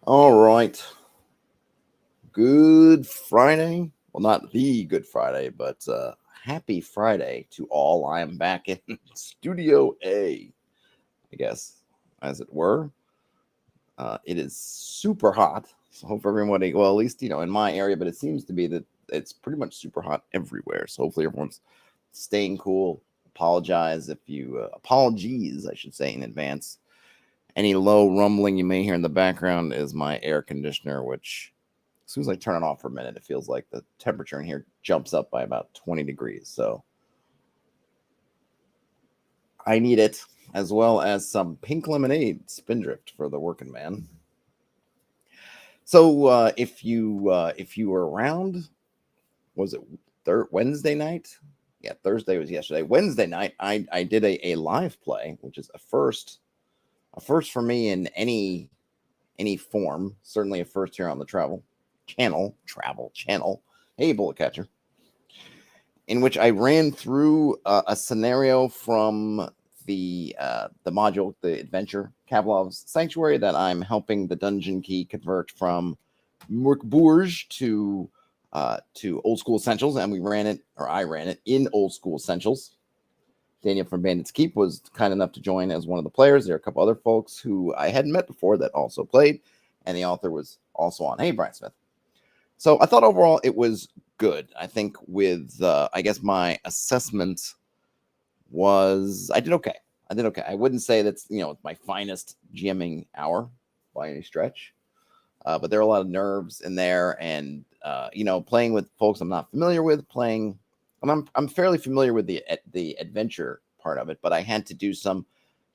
All right. Good Friday. Well, not the Good Friday, but happy Friday to all. I am back in Studio A, I guess, as it were. It is super hot. So hope everybody, well, at least, in my area, but it seems to be that it's pretty much super hot everywhere. So hopefully everyone's staying cool. Apologies, I should say, in advance. Any low rumbling you may hear in the background is my air conditioner, which as soon as I turn it off for a minute, it feels like the temperature in here jumps up by about 20 degrees. So I need it, as well as some pink lemonade spindrift for the working man. So if you were around, was it Wednesday night? Yeah, Thursday was yesterday. Wednesday night, I did a live play, which is a first for me in any form. Certainly a first here on the travel channel. Hey, bullet catcher. In which I ran through a scenario from the module, the adventure Kavlov's Sanctuary, that I'm helping the dungeon key convert from Bourge to Old School Essentials, and I ran it in Old School Essentials. Daniel from Bandits Keep was kind enough to join as one of the players. There are a couple other folks who I hadn't met before that also played, and the author was also on. Hey, Brian Smith. So I thought overall it was good. I think I guess my assessment was I did okay. I wouldn't say that's my finest GMing hour by any stretch, but there are a lot of nerves in there, and playing with folks I'm not familiar with. I'm fairly familiar with the adventure part of it, but I had to do some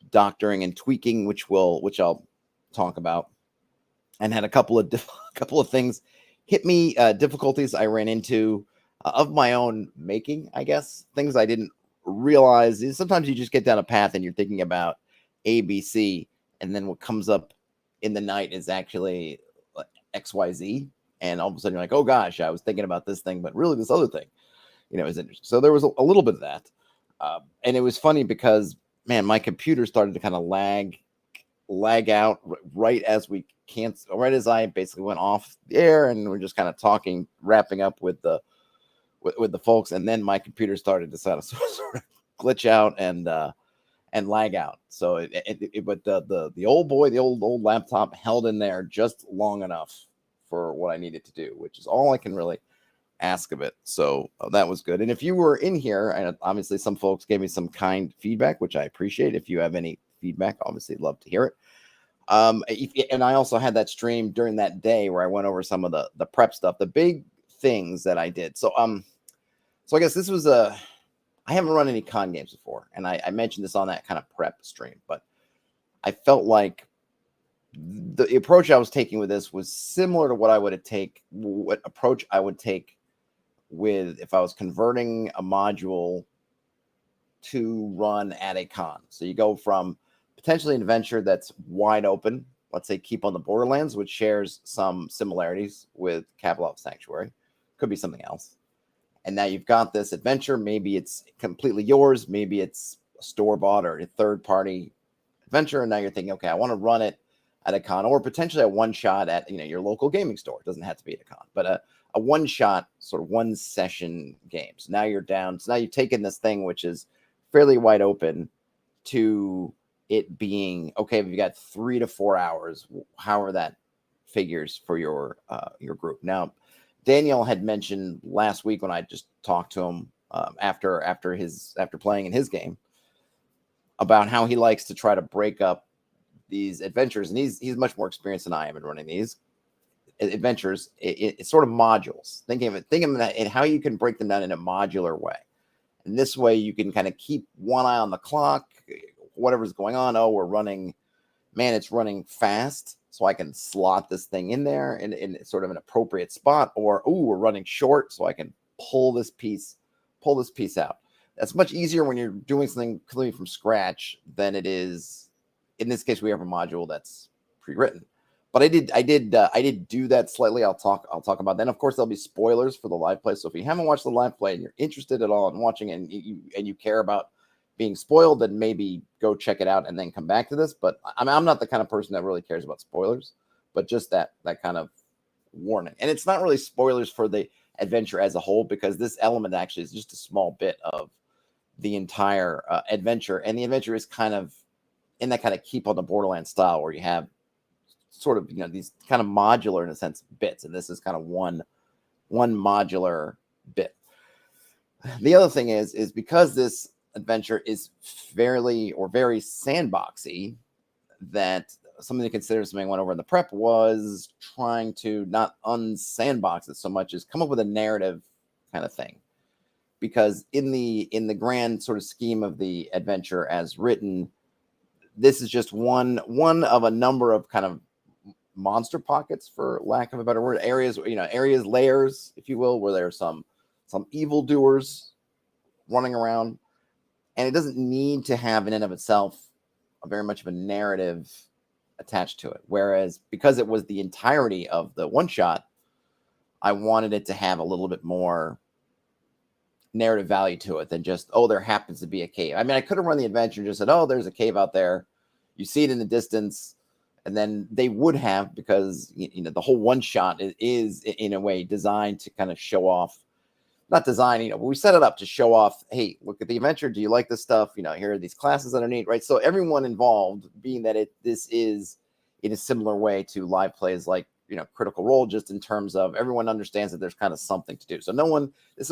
doctoring and tweaking, which I'll talk about, and had a couple of things hit me, difficulties I ran into of my own making, I guess, things I didn't realize. Is sometimes you just get down a path and you're thinking about ABC, and then what comes up in the night is actually XYZ, and all of a sudden you're like, oh gosh, I was thinking about this thing, but really this other thing, is interesting. So there was a little bit of that, and it was funny because, man, my computer started to kind of lag out right as right as I basically went off the air, and we're just kind of talking, wrapping up with the folks, and then my computer started to sort of glitch out and lag out. So but the old laptop held in there just long enough for what I needed to do, which is all I can really ask of it. So that was good. And if you were in here, and obviously some folks gave me some kind feedback, which I appreciate. If you have any feedback, obviously love to hear it. And I also had that stream during that day where I went over some of the prep stuff, the big things that I did. So I guess this was I haven't run any con games before, and I mentioned this on that kind of prep stream, but I felt like the approach I was taking with this was similar to what approach I would take with if I was converting a module to run at a con. So you go from potentially an adventure that's wide open, let's say Keep on the Borderlands, which shares some similarities with Kavlov Sanctuary. Could be something else. And now you've got this adventure. Maybe it's completely yours. Maybe it's a store-bought or a third-party adventure. And now you're thinking, okay, I want to run it at a con, or potentially a one-shot at your local gaming store. It doesn't have to be at a con, but a one-shot, sort of one-session game. So now you're down. So now you've taken this thing, which is fairly wide open, to it being okay. If you got 3 to 4 hours, however that figures for your group. Now, Daniel had mentioned last week when I just talked to him after playing in his game about how he likes to try to break up these adventures, and he's much more experienced than I am in running these adventures. It's sort of modules. Think of that and how you can break them down in a modular way. And this way you can kind of keep one eye on the clock, whatever's going on. Oh, it's running fast, so I can slot this thing in there in sort of an appropriate spot. Or, we're running short, so I can pull this piece out. That's much easier when you're doing something completely from scratch than it is. In this case, we have a module that's pre-written. But I did do that slightly. I'll talk about that. And of course, there'll be spoilers for the live play. So if you haven't watched the live play and you're interested at all in watching it, and you care about being spoiled, then maybe go check it out and then come back to this. But I'm not the kind of person that really cares about spoilers. but just that kind of warning. And it's not really spoilers for the adventure as a whole, because this element actually is just a small bit of the entire adventure. And the adventure is kind of in that kind of keep on the Borderlands style, where you have sort of, these kind of modular, in a sense, bits. And this is kind of one modular bit. The other thing is because this adventure is very sandboxy, that something to consider, something I went over in the prep, was trying to not unsandbox it so much as come up with a narrative kind of thing. Because in the grand sort of scheme of the adventure as written, this is just one of a number of kind of monster pockets, for lack of a better word, areas, layers, if you will, where there's some evildoers running around. And it doesn't need to have in and of itself very much of a narrative attached to it. Whereas because it was the entirety of the one shot, I wanted it to have a little bit more narrative value to it than just, oh, there happens to be a cave. I mean, I could have run the adventure and just said, oh, there's a cave out there. You see it in the distance. And then they would have, because, the whole one shot is in a way designed to kind of show off, not design, we set it up to show off, hey, look at the adventure. Do you like this stuff? Here are these classes underneath, right? So everyone involved, being that this is in a similar way to live plays like, Critical Role, just in terms of everyone understands that there's kind of something to do. So this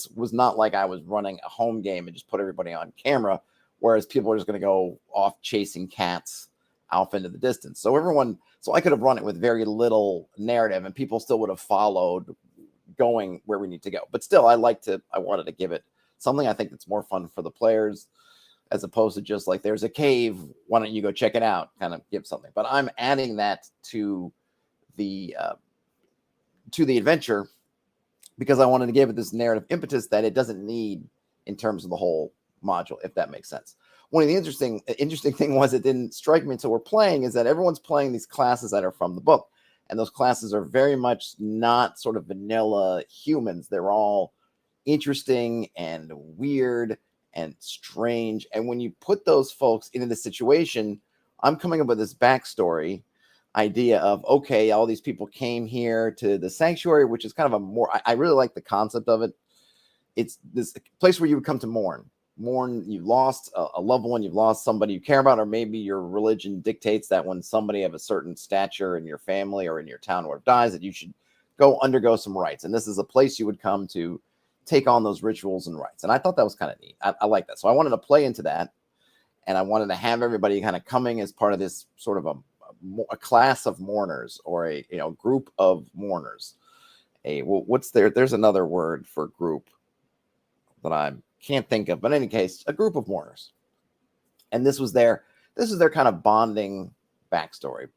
was not like I was running a home game and just put everybody on camera, whereas people are just going to go off chasing cats off into the distance. So I could have run it with very little narrative and people still would have followed going where we need to go. But still, I wanted to give it something I think that's more fun for the players, as opposed to just like, there's a cave, why don't you go check it out, kind of give something. But I'm adding that to the adventure because I wanted to give it this narrative impetus that it doesn't need in terms of the whole module, if that makes sense. One of the interesting thing was, it didn't strike me until we're playing, is that everyone's playing these classes that are from the book. And those classes are very much not sort of vanilla humans. They're all interesting and weird and strange. And when you put those folks into the situation, I'm coming up with this backstory idea of, okay, all these people came here to the sanctuary, which is kind of I really like the concept of it. It's this place where you would come to mourn, you've lost a loved one, you've lost somebody you care about, or maybe your religion dictates that when somebody of a certain stature in your family or in your town or dies, that you should go undergo some rites. And this is a place you would come to take on those rituals and rites. And I thought that was kind of neat. I like that. So I wanted to play into that, and I wanted to have everybody kind of coming as part of this sort of a class of mourners, or a group of mourners. There's another word for group that I can't think of, but in any case, a group of mourners. And this is their kind of bonding backstory.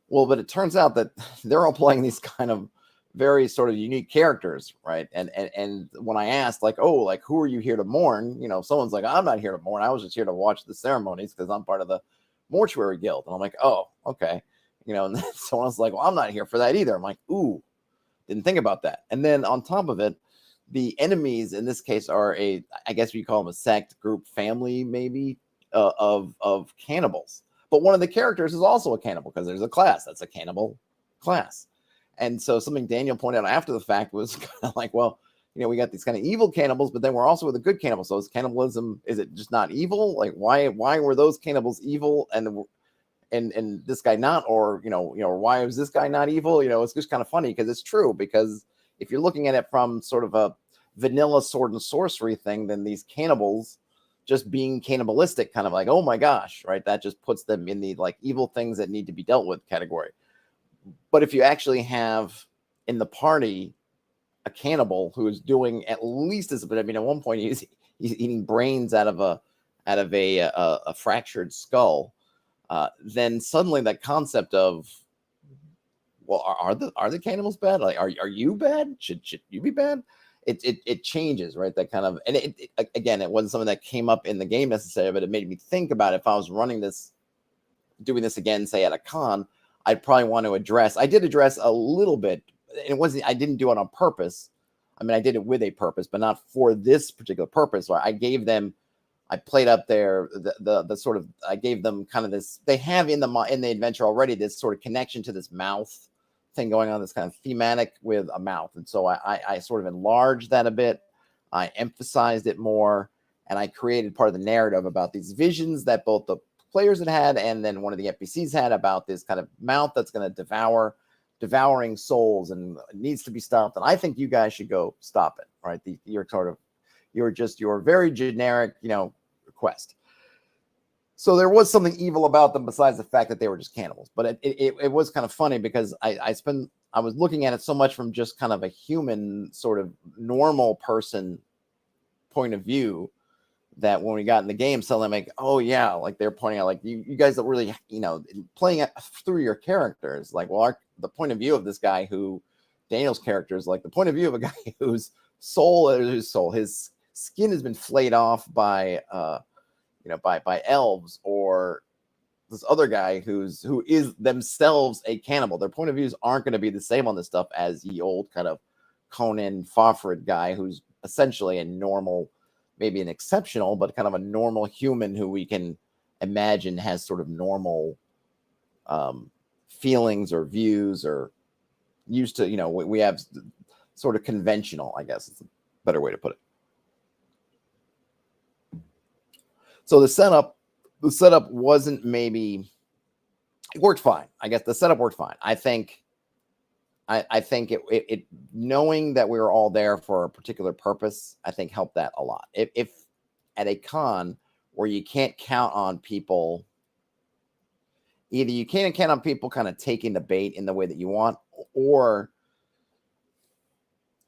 Well, but it turns out that they're all playing these kind of very sort of unique characters, right? And when I asked, like, oh, like, who are you here to mourn? Someone's like, I'm not here to mourn. I was just here to watch the ceremonies because I'm part of the mortuary guild. And I'm like, oh, okay. And then someone was like, well, I'm not here for that either. I'm like, ooh, didn't think about that. And then on top of it, the enemies in this case are I guess you call them a sect, group, family, maybe, of cannibals. But one of the characters is also a cannibal, because there's a class that's a cannibal class. And so something Daniel pointed out after the fact was kind of like, well, we got these kind of evil cannibals, but then we're also with a good cannibal. So is cannibalism, is it just not evil? Like, why were those cannibals evil and this guy not, or why was this guy not evil? It's just kind of funny, because it's true. Because if you're looking at it from sort of a vanilla sword and sorcery thing, then these cannibals just being cannibalistic, kind of like, oh my gosh, right? That just puts them in the like evil things that need to be dealt with category. But if you actually have in the party a cannibal who is doing at least as, but I mean, at one point he's eating brains out of a fractured skull, then suddenly that concept of, well, are the cannibals bad? Like, are you bad? Should you be bad? It changes, right? That kind of, and again, it wasn't something that came up in the game necessarily, but it made me think about if I was doing this again, say at a con, I'd probably want to address. I did address a little bit. I didn't do it on purpose. I mean, I did it with a purpose, but not for this particular purpose. So I I played up there the sort of, I gave them kind of this, they have in the adventure already this sort of connection to this mouth thing going on, this kind of thematic with a mouth. And so I sort of enlarged that a bit. I emphasized it more, and I created part of the narrative about these visions that both the players had and then one of the NPCs had about this kind of mouth that's going to devouring souls and it needs to be stopped. And I think you guys should go stop it, right? You're very generic, quest. So there was something evil about them besides the fact that they were just cannibals. But it was kind of funny because I was looking at it so much from just kind of a human sort of normal person point of view that when we got in the game, so I'm like, oh yeah, like they're pointing out, like you guys that really, playing it through your characters, like, well, the point of view of this guy who Daniel's character is like the point of view of a guy his skin has been flayed off by by elves, or this other guy who is themselves a cannibal. Their point of views aren't going to be the same on this stuff as the old kind of Conan Fafhrd guy who's essentially a normal, maybe an exceptional, but kind of a normal human who we can imagine has sort of normal feelings or views, or used to, we have sort of conventional, I guess is a better way to put it. So the setup wasn't maybe, it worked fine. I guess the setup worked fine. I think it knowing that we were all there for a particular purpose, I think helped that a lot. If at a con where you can't count on people, either you can't count on people kind of taking the bait in the way that you want, or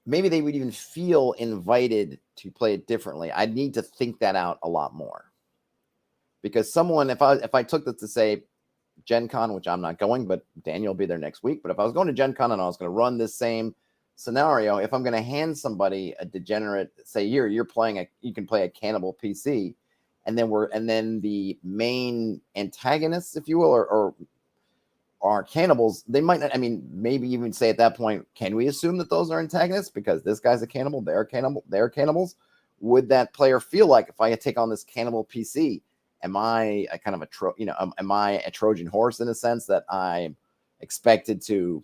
maybe they would even feel invited to play it differently. I'd need to think that out a lot more. Because someone, if I took this to say Gen Con, which I'm not going, but Daniel will be there next week. But if I was going to Gen Con and I was going to run this same scenario, if I'm going to hand somebody a degenerate, say you can play a cannibal PC, and then the main antagonists, if you will, or are cannibals, they might not, maybe even say at that point, can we assume that those are antagonists because this guy's a cannibal, they're cannibals? Would that player feel like, if I take on this cannibal PC, am I a kind of am I a Trojan horse in a sense that I'm expected to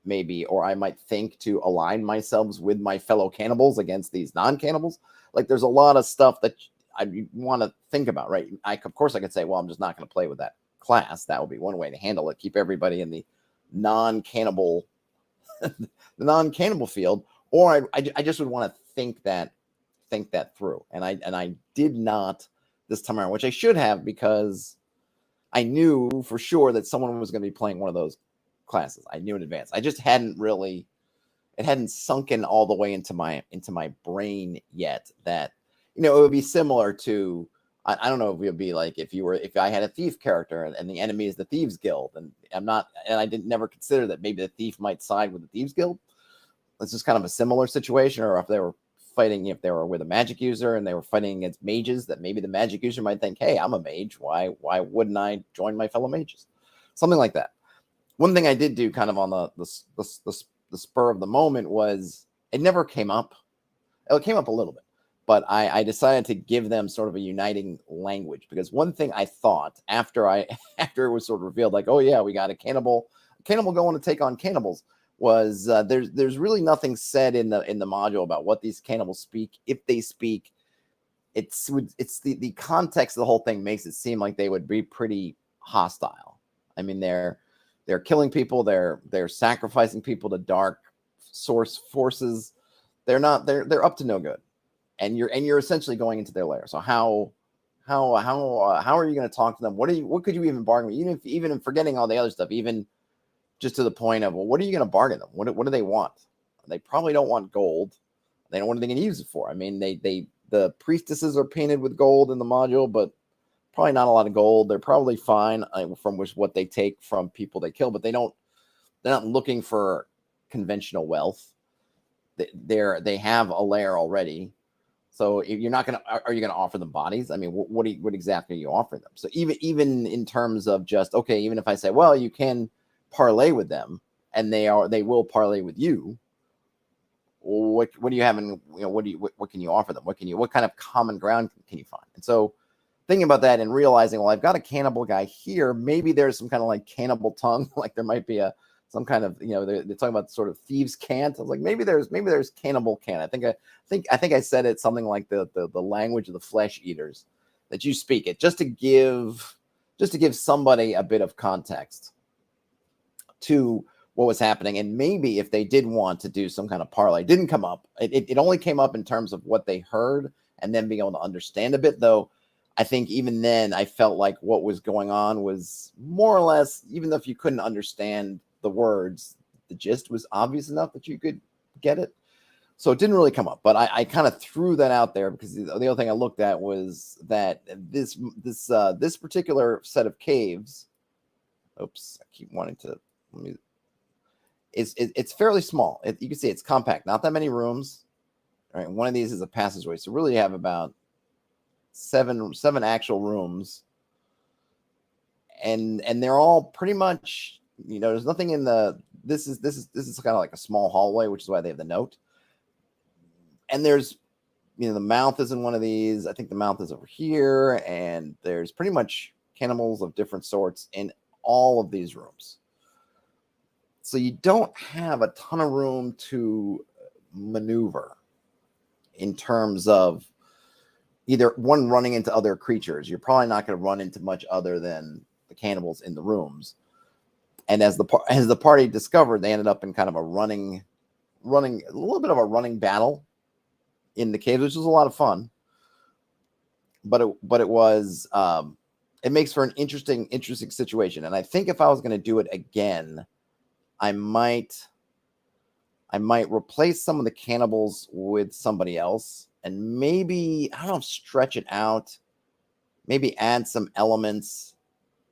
maybe, or I might think to align myself with my fellow cannibals against these non-cannibals? Like, there's a lot of stuff that I want to think about, right? Of course I could say, well, I'm just not going to play with that class. That would be one way to handle it. Keep everybody in the non-cannibal, field. Or I just would want to think that through. And I did not this time around, which I should have, because I knew for sure that someone was going to be playing one of those classes. I knew in advance. I just hadn't sunken all the way into my brain yet that, it would be similar to, I don't know if it would be like if I had a thief character and the enemy is the Thieves Guild, and I didn't never consider that maybe the thief might side with the Thieves Guild. It's just kind of a similar situation. Or if they were fighting, if they were with a magic user and they were fighting against mages, that maybe the magic user might think, hey, I'm a mage, why wouldn't I join my fellow mages? Something like that. One thing I did do kind of on the spur of the moment was, it never came up. It came up a little bit, but I decided to give them sort of a uniting language, because one thing I thought after it was sort of revealed, like, oh yeah, we got a cannibal going to take on cannibals, was there's really nothing said in the module about what these cannibals speak. If they speak, it's the context of the whole thing makes it seem like they would be pretty hostile. They're killing people, they're sacrificing people to dark source forces. They're up to no good, and you're essentially going into their lair. So how are you going to talk to them? What could you even bargain with? Even forgetting all the other stuff, even just to the point of, well, what are you going to bargain them? What do they want? They probably don't want gold. They don't want anything to use it for. The priestesses are painted with gold in the module, but probably not a lot of gold. They're probably fine from what they take from people they kill, but they're not looking for conventional wealth. They have a lair already. So if you're not are you going to offer them bodies? What exactly are you offering them? So even in terms of just, okay, even if I say, well, you can parlay with them and they will parlay with you, what do you have in, what can you offer them? What kind of common ground can you find? And so thinking about that and realizing, well, I've got a cannibal guy here. Maybe there's some kind of like cannibal tongue, like there might be some kind of, they're talking about sort of thieves' cant. I was like, maybe there's cannibal cant. I think I said it something like the language of the flesh eaters, that you speak it just to give somebody a bit of context to what was happening. And maybe if they did want to do some kind of parlay, it didn't come up. It only came up in terms of what they heard and then being able to understand a bit, though. I think even then I felt like what was going on was more or less, even though if you couldn't understand the words, the gist was obvious enough that you could get it. So it didn't really come up, but I kind of threw that out there because the other thing I looked at was that this particular set of caves. Oops, I keep wanting to. It's fairly small. You can see it's compact, not that many rooms. All right, one of these is a passageway, so really you have about seven actual rooms, and they're all pretty much, there's nothing in the. This is kind of like a small hallway, which is why they have the note. And there's, the mouth is in one of these. I think the mouth is over here, and there's pretty much cannibals of different sorts in all of these rooms. So you don't have a ton of room to maneuver in terms of either one running into other creatures. You're probably not going to run into much other than the cannibals in the rooms. And as the party discovered, they ended up in kind of a running, a little bit of a running battle in the caves, which was a lot of fun. But it was it makes for an interesting situation. And I think if I was going to do it again, I might replace some of the cannibals with somebody else, and maybe, I don't know, stretch it out, maybe add some elements.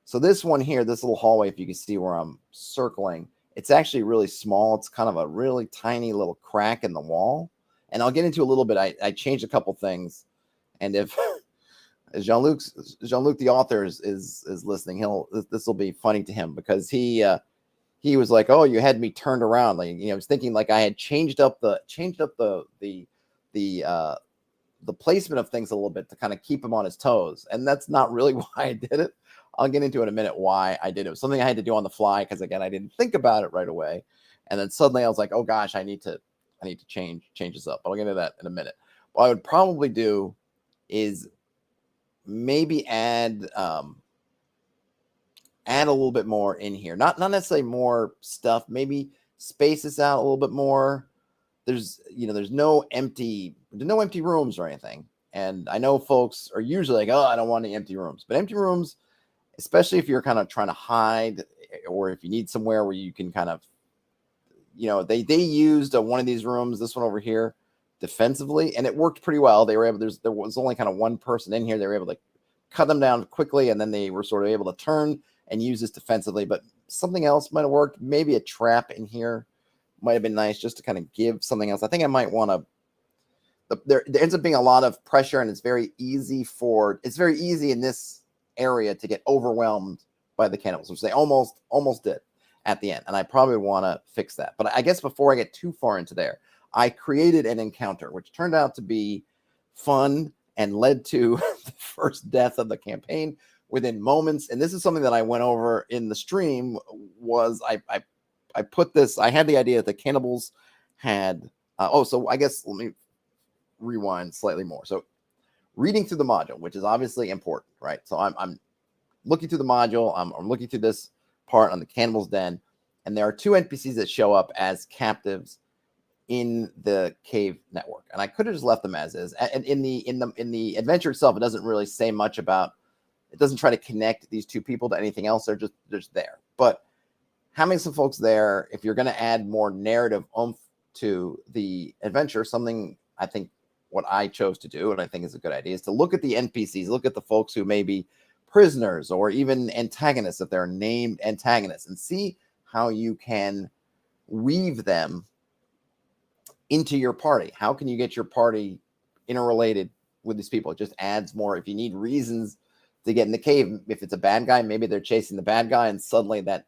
So this one here, this little hallway, if you can see where I'm circling, it's actually really small. It's kind of a really tiny little crack in the wall. And I'll get into a little bit. I changed a couple things. And if Jean-Luc, the author, is listening, this will be funny to him, because he was like, "Oh, you had me turned around." Like, I was thinking like I had changed up the placement of things a little bit to kind of keep him on his toes. And that's not really why I did it. I'll get into it in a minute why I did it. It was something I had to do on the fly, because again, I didn't think about it right away. And then suddenly I was like, oh gosh, I need to change this up. But I'll get into that in a minute. What I would probably do is maybe add a little bit more in here. Not necessarily more stuff, maybe space this out a little bit more. There's no empty rooms or anything. And I know folks are usually like, oh, I don't want any empty rooms. But empty rooms, especially if you're kind of trying to hide, or if you need somewhere where you can kind of, they used one of these rooms, this one over here, defensively, and it worked pretty well. They were able, there was only kind of one person in here. They were able to cut them down quickly, and then they were sort of able to turn and use this defensively. But something else might have worked. Maybe a trap in here might have been nice, just to kind of give something else. I think I might want to. There ends up being a lot of pressure, and it's very easy in this area to get overwhelmed by the cannibals, which they almost did at the end. And I probably want to fix that. But I guess before I get too far into there, I created an encounter, which turned out to be fun and led to the first death of the campaign within moments. And this is something that I went over in the stream. Was I put this, I had the idea that the cannibals had, so I guess let me rewind slightly more. So reading through the module, which is obviously important, right? So I'm looking through the module. I'm looking through this part on the cannibals' den, and there are two NPCs that show up as captives in the cave network. And I could have just left them as is. And in the adventure itself, it doesn't really say much about. It doesn't try to connect these two people to anything else. They're just there. But having some folks there, if you're going to add more narrative oomph to the adventure, something I think what I chose to do, and I think is a good idea, is to look at the NPCs, look at the folks who may be prisoners or even antagonists, if they're named antagonists, and see how you can weave them into your party. How can you get your party interrelated with these people? It just adds more. If you need reasons to get in the cave, if it's a bad guy, maybe they're chasing the bad guy, and suddenly that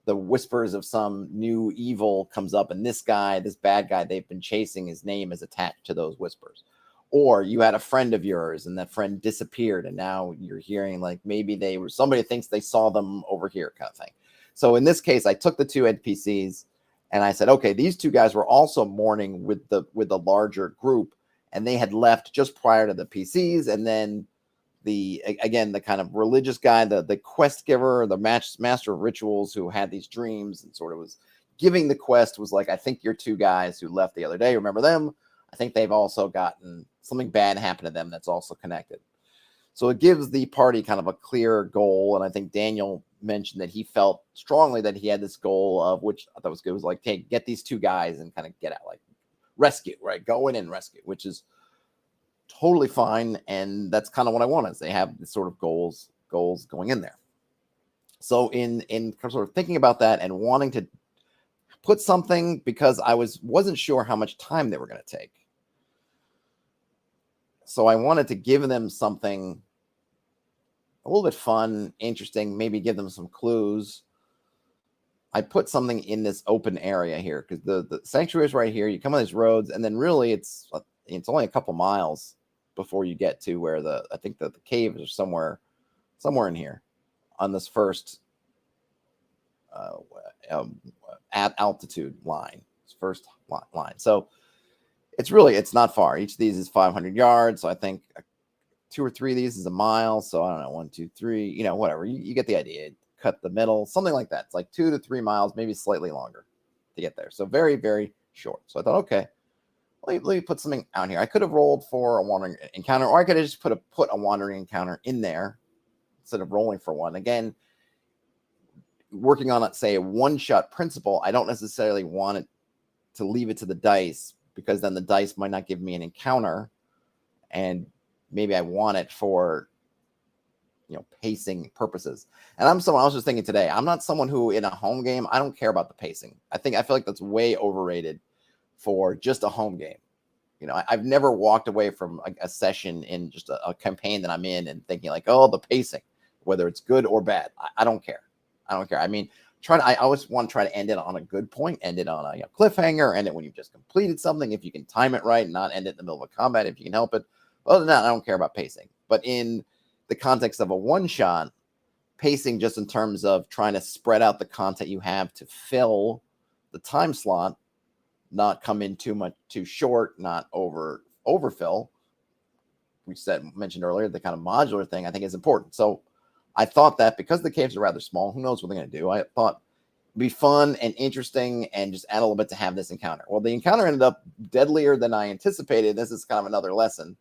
the whispers of some new evil comes up, and this bad guy they've been chasing, his name is attached to those whispers. Or you had a friend of yours and that friend disappeared, and now you're hearing like maybe somebody thinks they saw them over here, kind of thing. So in this case, I took the two NPCs and I said, okay, these two guys were also mourning with the larger group, and they had left just prior to the PCs. And then the kind of religious guy, the quest giver, the master of rituals who had these dreams and sort of was giving the quest, was like, I think your two guys who left the other day, remember them? I think they've also gotten something bad happen to them that's also connected. So it gives the party kind of a clear goal. And I think Daniel mentioned that he felt strongly that he had this goal of, which I thought was good, was like, hey, get these two guys and kind of get out, like rescue, right? Go in and rescue, which is totally fine. And that's kind of what I want, is they have this sort of goals going in there. So in sort of thinking about that and wanting to put something, because I wasn't sure how much time they were going to take. So I wanted to give them something a little bit fun, interesting, maybe give them some clues. I put something in this open area here, because the sanctuary is right here. You come on these roads, and then really it's only a couple miles before you get to where I think the caves are somewhere in here on this first at altitude line, first line. So it's not far. Each of these is 500 yards. So I think 2 or 3 of these is a mile. So I don't know, 1, 2, 3, whatever. You get the idea. Cut the middle, something like that. It's like 2 to 3 miles, maybe slightly longer to get there. So very, very short. So I thought, okay, let me put something out here. I could have rolled for a wandering encounter, or I could have just put a wandering encounter in there instead of rolling for one. Again, working on, let's say, a one-shot principle, I don't necessarily want it to leave it to the dice, because then the dice might not give me an encounter, and maybe I want it for pacing purposes. And I was just thinking today, I'm not someone who in a home game, I don't care about the pacing. I feel like that's way overrated for just a home game. I've never walked away from a session in just a campaign that I'm in and thinking like, oh, the pacing, whether it's good or bad, I don't care. I mean, I always want to try to end it on a good point, end it on a cliffhanger, end it when you've just completed something, if you can time it right, and not end it in the middle of a combat if you can help it. Other than that, I don't care about pacing. But in the context of a one-shot, pacing just in terms of trying to spread out the content you have to fill the time slot, not come in too short, not overfill. We mentioned earlier, the kind of modular thing I think is important. So I thought that because the caves are rather small, who knows what they're going to do? I thought it'd be fun and interesting and just add a little bit to have this encounter. Well, the encounter ended up deadlier than I anticipated. This is kind of another lesson.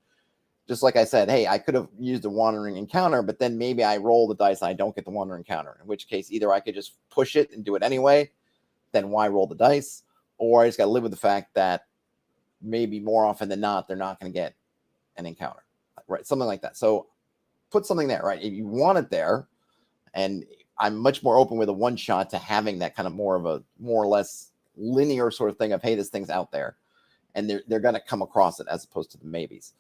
Just like I said, hey, I could have used a wandering encounter, but then maybe I roll the dice and I don't get the wandering encounter, in which case either I could just push it and do it anyway, then why roll the dice? Or I just got to live with the fact that maybe more often than not, they're not going to get an encounter, right? Something like that. So put something there, right? If you want it there, and I'm much more open with a one shot to having that kind of more or less linear sort of thing of, hey, this thing's out there, and they're going to come across it, as opposed to the maybes.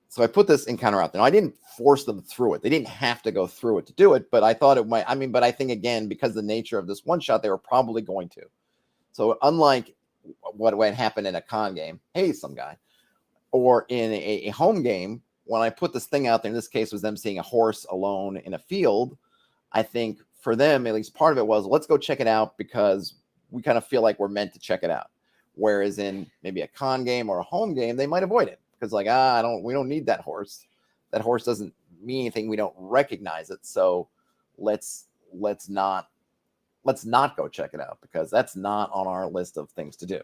So I put this encounter out there. Now, I didn't force them through it. They didn't have to go through it to do it, but I thought it might. But I think, again, because of the nature of this one shot, they were probably going to. So unlike what would happen in a con game, hey, some guy, or in a home game, when I put this thing out there, in this case was them seeing a horse alone in a field, I think for them, at least part of it was, let's go check it out because we kind of feel like we're meant to check it out. Whereas in maybe a con game or a home game, they might avoid it because like, we don't need that horse. That horse doesn't mean anything. We don't recognize it. So let's not go check it out because that's not on our list of things to do.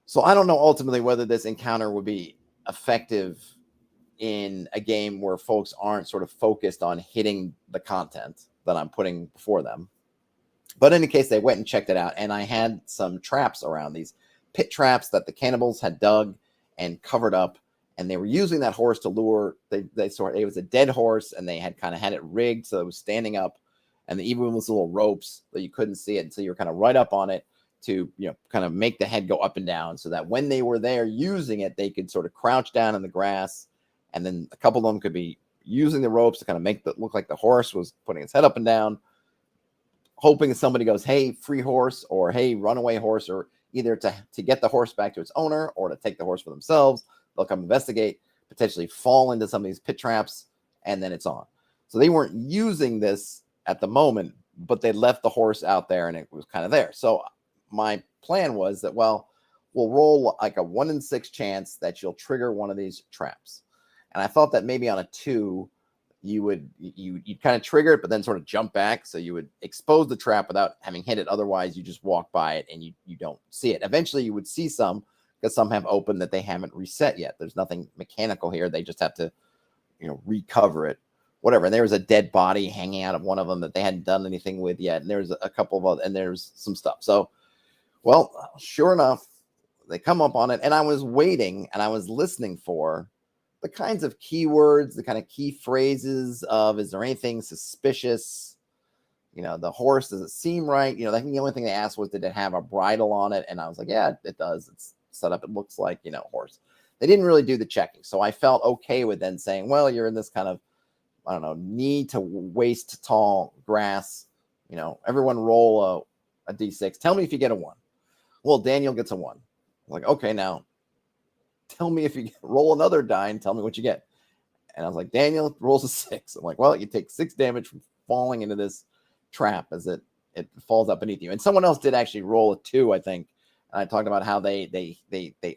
So I don't know ultimately whether this encounter would be effective in a game where folks aren't sort of focused on hitting the content that I'm putting before them. But in any case, they went and checked it out. And I had some traps around, these pit traps that the cannibals had dug and covered up. And they were using that horse to lure. It was a dead horse, and they had kind of had it rigged so it was standing up. And even with those little ropes that you couldn't see it until you were kind of right up on it to, kind of make the head go up and down so that when they were there using it, they could sort of crouch down in the grass. And then a couple of them could be using the ropes to kind of make it look like the horse was putting its head up and down. hoping somebody goes, hey, free horse, or hey, runaway horse, or either to get the horse back to its owner or to take the horse for themselves. They'll come investigate, potentially fall into some of these pit traps, and then it's on. So they weren't using this at the moment, but they left the horse out there and it was kind of there. So my plan was that, well, we'll roll like a 1 in 6 chance that you'll trigger one of these traps. And I thought that maybe on a 2, you'd kind of trigger it, but then sort of jump back. So you would expose the trap without having hit it. Otherwise, you just walk by it and you don't see it. Eventually, you would see some, because some have opened that they haven't reset yet. There's nothing mechanical here. They just have to, recover it, whatever. And there was a dead body hanging out of one of them that they hadn't done anything with yet. And there's a couple of other, and there's some stuff. So, well, sure enough, they come up on it, and I was waiting and I was listening for the kinds of keywords, the kind of key phrases of, is there anything suspicious? The horse, does it seem right? I think the only thing they asked was, did it have a bridle on it? And I was like, yeah, it does. It's set up. It looks like, horse. They didn't really do the checking. So I felt okay with then saying, well, you're in this kind of, I don't know, knee to waist tall grass. Everyone roll a D6. Tell me if you get a 1. Well, Daniel gets a 1. I'm like, okay, now tell me if you roll another die and tell me what you get. And I was like, Daniel rolls a 6. I'm like, well, you take 6 damage from falling into this trap as it falls up beneath you. And someone else did actually roll a 2, I think. And I talked about how they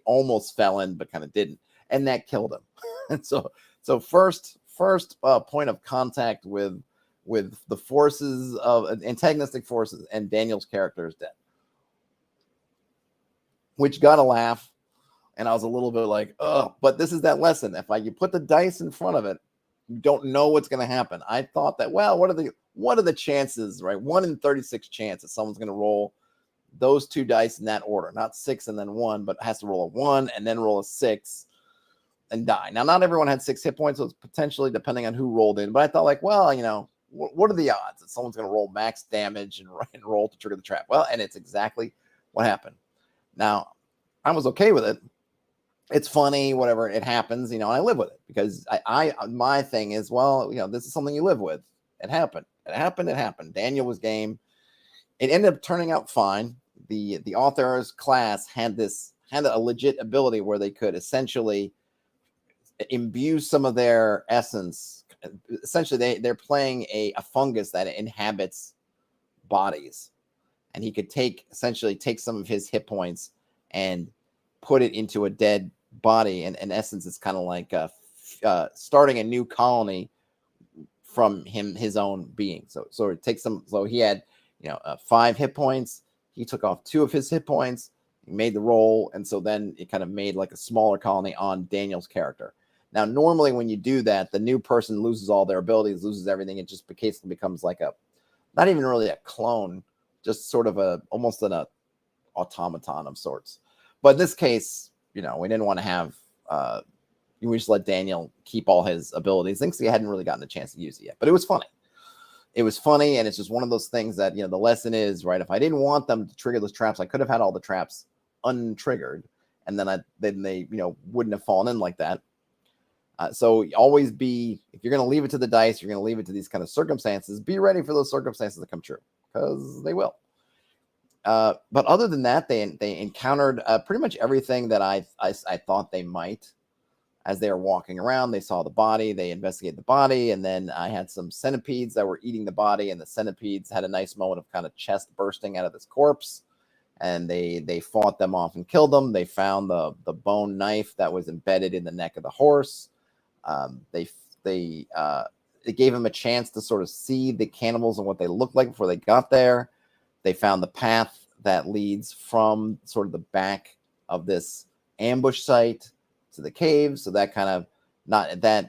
almost fell in, but kind of didn't. And that killed them. And so first point of contact with the forces of antagonistic forces, and Daniel's character is dead, which got a laugh. And I was a little bit like, oh, but this is that lesson. If you put the dice in front of it, you don't know what's going to happen. I thought that, well, what are the chances, right? 1 in 36 chance that someone's going to roll those 2 dice in that order, not 6 and then 1, but has to roll a 1 and then roll a 6 and die. Now, not everyone had 6 hit points, so it's potentially depending on who rolled in. But I thought, like, well, what are the odds that someone's going to roll max damage and roll to trigger the trap? Well, and it's exactly what happened. Now, I was okay with it. It's funny, whatever, it happens, and I live with it, because my thing is, well, this is something you live with. It happened. Daniel was game. It ended up turning out fine. The author's class had a legit ability where they could essentially imbue some of their essence. Essentially, they're playing a fungus that inhabits bodies, and he could take some of his hit points and put it into a dead body. And in essence, it's kind of like starting a new colony from his own being. So it takes some. So he had 5 hit points. He took off 2 of his hit points. He made the roll, and so then it kind of made like a smaller colony on Daniel's character. Now, normally when you do that, the new person loses all their abilities, loses everything. It just becomes like not even really a clone, just sort of almost an automaton of sorts. But in this case, we didn't want to have, we just let Daniel keep all his abilities. Things he hadn't really gotten a chance to use it yet. But it was funny. And it's just one of those things that, the lesson is, right, if I didn't want them to trigger those traps, I could have had all the traps untriggered, and then they wouldn't have fallen in like that. So always if you're going to leave it to the dice, you're going to leave it to these kind of circumstances, be ready for those circumstances to come true, because they will. But other than that, they encountered pretty much everything that I thought they might. As they were walking around, they saw the body, they investigated the body, and then I had some centipedes that were eating the body, and the centipedes had a nice moment of kind of chest bursting out of this corpse, and they fought them off and killed them. They found the bone knife that was embedded in the neck of the horse. It gave them a chance to sort of see the cannibals and what they looked like before they got there. They found the path that leads from sort of the back of this ambush site to the cave. So that kind of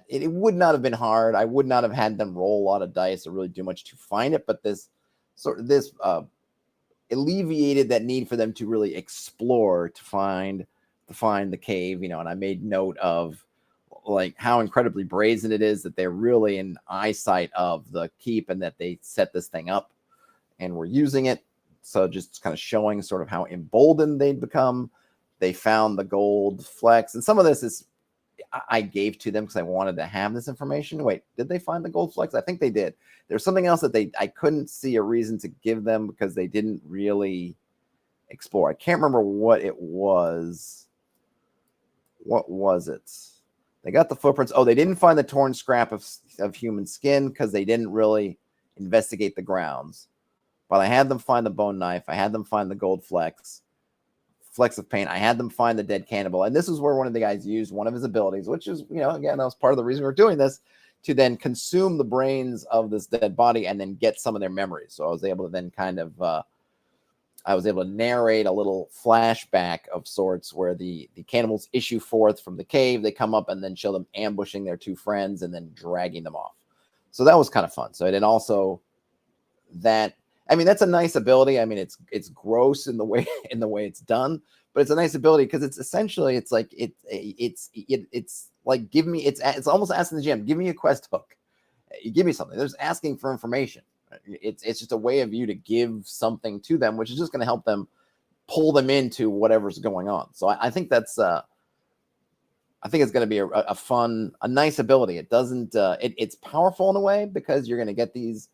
it would not have been hard. I would not have had them roll a lot of dice or really do much to find it. But this alleviated that need for them to really explore to find the cave, and I made note of like how incredibly brazen it is that they're really in eyesight of the keep and that they set this thing up and were using it. So just kind of showing sort of how emboldened they'd become. They found the gold flecks, and some of this is, I gave to them because I wanted to have this information. Wait, did they find the gold flecks? I think they did. There's something else that I couldn't see a reason to give them because they didn't really explore. I can't remember what it was. What was it? They got the footprints. Oh, they didn't find the torn scrap of human skin because they didn't really investigate the grounds. But I had them find the bone knife. I had them find the gold flecks of paint. I had them find the dead cannibal. And this is where one of the guys used one of his abilities, which is, again, that was part of the reason we're doing this, to then consume the brains of this dead body and then get some of their memories. So I was able to then kind of, I was able to narrate a little flashback of sorts where the cannibals issue forth from the cave. They come up and then show them ambushing their two friends and then dragging them off. So that was kind of fun. So then also that, I mean, that's a nice ability. I mean, it's gross in the way it's done, but it's a nice ability because it's essentially it's like it's like it's almost asking the GM, give me a quest hook, you give me something. There's asking for information. It's just a way of you to give something to them, which is just going to help them pull them into whatever's going on. So I think that's I think it's going to be a fun, a nice ability. It doesn't it's powerful in a way because you're going to get these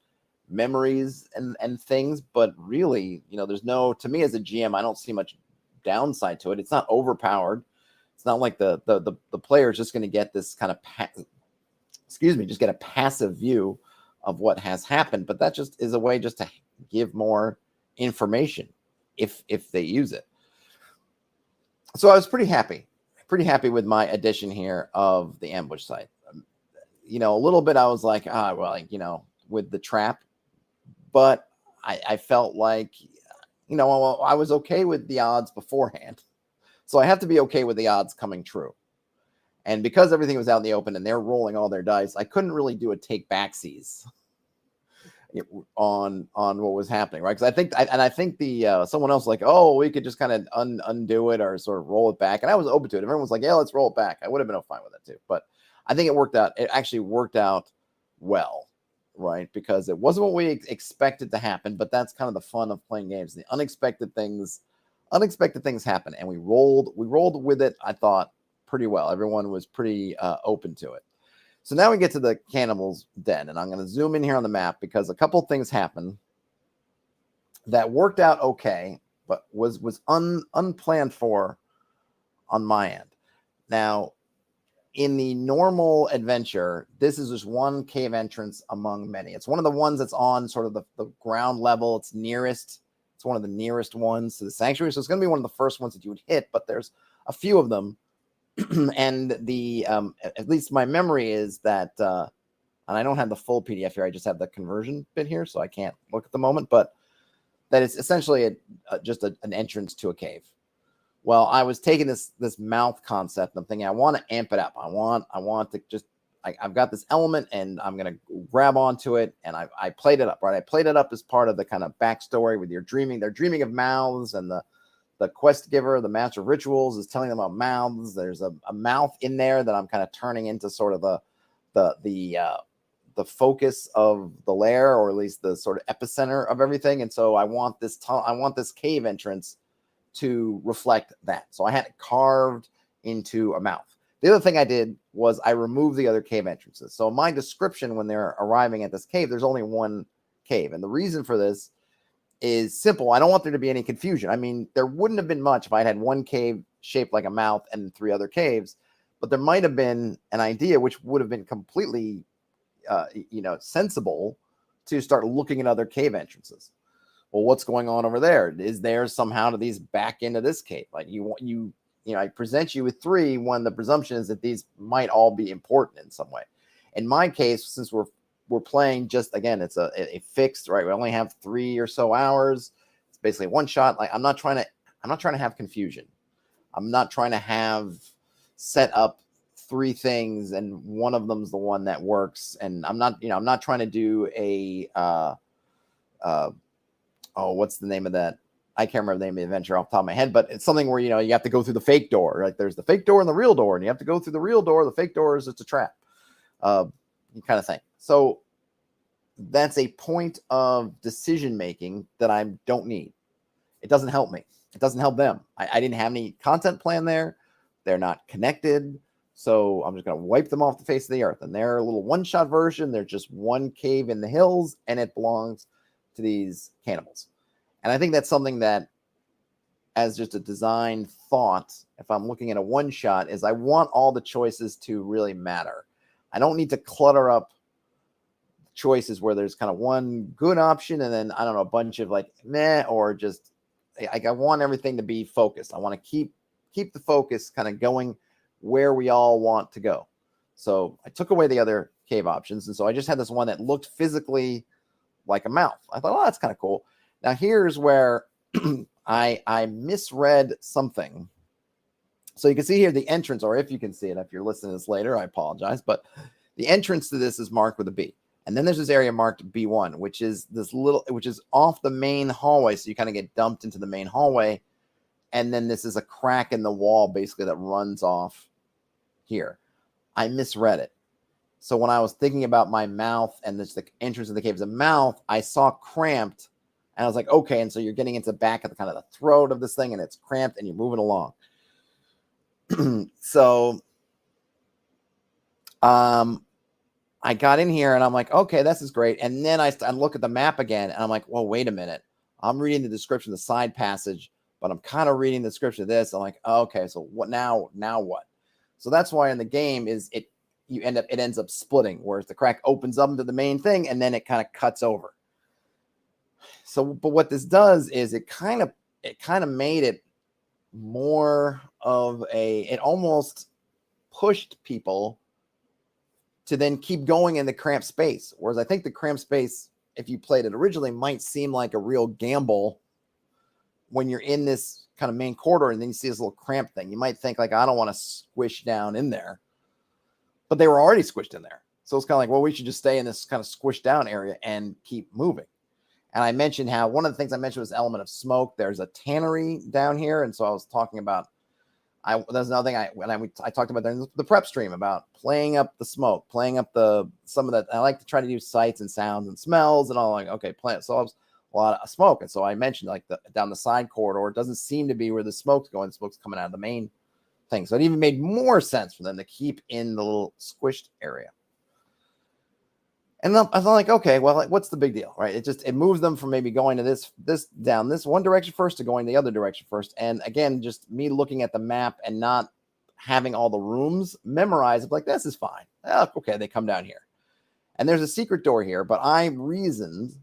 memories and things, but really, there's no, to me as a GM, I don't see much downside to it. It's not overpowered. It's not like the player is just going to get this kind of just get a passive view of what has happened, but that just is a way just to give more information if they use it. So I was pretty happy with my addition here of the ambush site. A little bit I was like, with the trap, but I felt like, I was okay with the odds beforehand. So I have to be okay with the odds coming true. And because everything was out in the open and they're rolling all their dice, I couldn't really do a take backsies on what was happening, right? Because I think the someone else like, oh, we could just kind of undo it or sort of roll it back, and I was open to it. Everyone was like, yeah, let's roll it back. I would have been fine with that too, but I think it worked out. It actually worked out well, right? Because it wasn't what we expected to happen, but that's kind of the fun of playing games. The unexpected things happen, and we rolled with it. I thought pretty well. Everyone was pretty open to it. So now we get to the cannibals' den, and I'm going to zoom in here on the map because a couple things happened that worked out okay, but was unplanned for on my end. Now, in the normal adventure, this is just one cave entrance among many. It's one of the ones that's on sort of the ground level. It's nearest. It's one of the nearest ones to the sanctuary, so it's going to be one of the first ones that you would hit, but there's a few of them. And the at least my memory is that and I don't have the full PDF here, I just have the conversion bit here, so I can't look at the moment, but that it's essentially just an entrance to a cave. Well, I was taking this mouth concept and I'm thinking I want to amp it up. I want to just I've got this element and I'm gonna grab onto it, and I played it up, right? I played it up as part of the kind of backstory with your dreaming. They're dreaming of mouths, and the quest giver, the master of rituals, is telling them about mouths. There's a mouth in there that I'm kind of turning into sort of the focus of the lair, or at least the sort of epicenter of everything. And so I want this cave entrance to reflect that. So I had it carved into a mouth. The other thing I did was I removed the other cave entrances. So my description when they're arriving at this cave, there's only one cave. And the reason for this is simple. I don't want there to be any confusion. I mean, there wouldn't have been much if I had one cave shaped like a mouth and 3 other caves, but there might have been an idea which would have been completely, sensible to start looking at other cave entrances. Well, what's going on over there? Is there somehow to these back into this cave? Like I present you with 3 when the presumption is that these might all be important in some way. In my case, since we're playing just, again, it's a fixed, right? We only have 3 or so hours. It's basically one shot. Like I'm not trying to have confusion. I'm not trying to have set up 3 things and one of them's the one that works. And I'm not trying to do a what's the name of that? I can't remember the name of the adventure off the top of my head, but it's something where, you have to go through the fake door. Like there's the fake door and the real door, and you have to go through the real door. The fake door is just a trap, kind of thing. So that's a point of decision making that I don't need. It doesn't help me. It doesn't help them. I didn't have any content plan there. They're not connected. So I'm just going to wipe them off the face of the earth. And they're a little one-shot version. They're just one cave in the hills, and it belongs to these cannibals. And I think that's something that, as just a design thought, if I'm looking at a one-shot, is I want all the choices to really matter. I don't need to clutter up choices where there's kind of one good option and then, I don't know, a bunch of like meh, or just I want everything to be focused. I want to keep the focus kind of going where we all want to go. So I took away the other cave options, and so I just had this one that looked physically like a mouth. I thought, oh, that's kind of cool. Now here's where I misread something. So you can see here the entrance, or if you can see it, if you're listening to this later, I apologize, but the entrance to this is marked with a B. And then there's this area marked B1, which is off the main hallway. So you kind of get dumped into the main hallway. And then this is a crack in the wall, basically, that runs off here. I misread it. So when I was thinking about my mouth and this, the entrance of the cave is a mouth, I saw cramped. And I was like, okay. And so you're getting into the back of the kind of the throat of this thing, and it's cramped, and you're moving along. So I got in here, and I'm like, okay, this is great. And then I look at the map again, and I'm like, well, wait a minute. I'm reading the description of the side passage, but I'm kind of reading the description of this. I'm like, oh, okay, so what now? Now what? So that's why in the game it ends up splitting, whereas the crack opens up into the main thing, and then it kind of cuts over. So, but what this does is it kind of made it more of it almost pushed people to then keep going in the cramped space. Whereas I think the cramped space, if you played it originally, might seem like a real gamble when you're in this kind of main corridor and then you see this little cramped thing. You might think like, I don't want to squish down in there, but they were already squished in there. So it's kind of like, well, we should just stay in this kind of squished down area and keep moving. And I mentioned how one of the things I mentioned was element of smoke. There's a tannery down here. And so I was talking about, there's another thing I talked about during the prep stream about playing up the smoke, playing up some of that. I like to try to do sights and sounds and smells and all, like, okay, play it. So I was a lot of smoke. And so I mentioned like down the side corridor, it doesn't seem to be where the smoke's going. The smoke's coming out of the main thing. So it even made more sense for them to keep in the little squished area. And I was like, okay, well, like, what's the big deal, right? It moves them from maybe going to this down this one direction first to going the other direction first. And again, just me looking at the map and not having all the rooms memorized, like, this is fine. Oh, okay, they come down here. And there's a secret door here, but I reasoned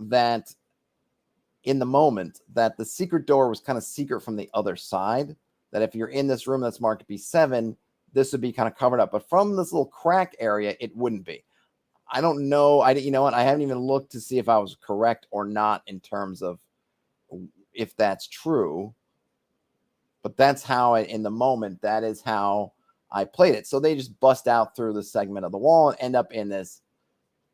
that in the moment that the secret door was kind of secret from the other side, that if you're in this room that's marked B7, this would be kind of covered up. But from this little crack area, it wouldn't be. I don't know. You know what? I haven't even looked to see if I was correct or not in terms of if that's true. But that's how in the moment, that is how I played it. So they just bust out through the segment of the wall and end up in this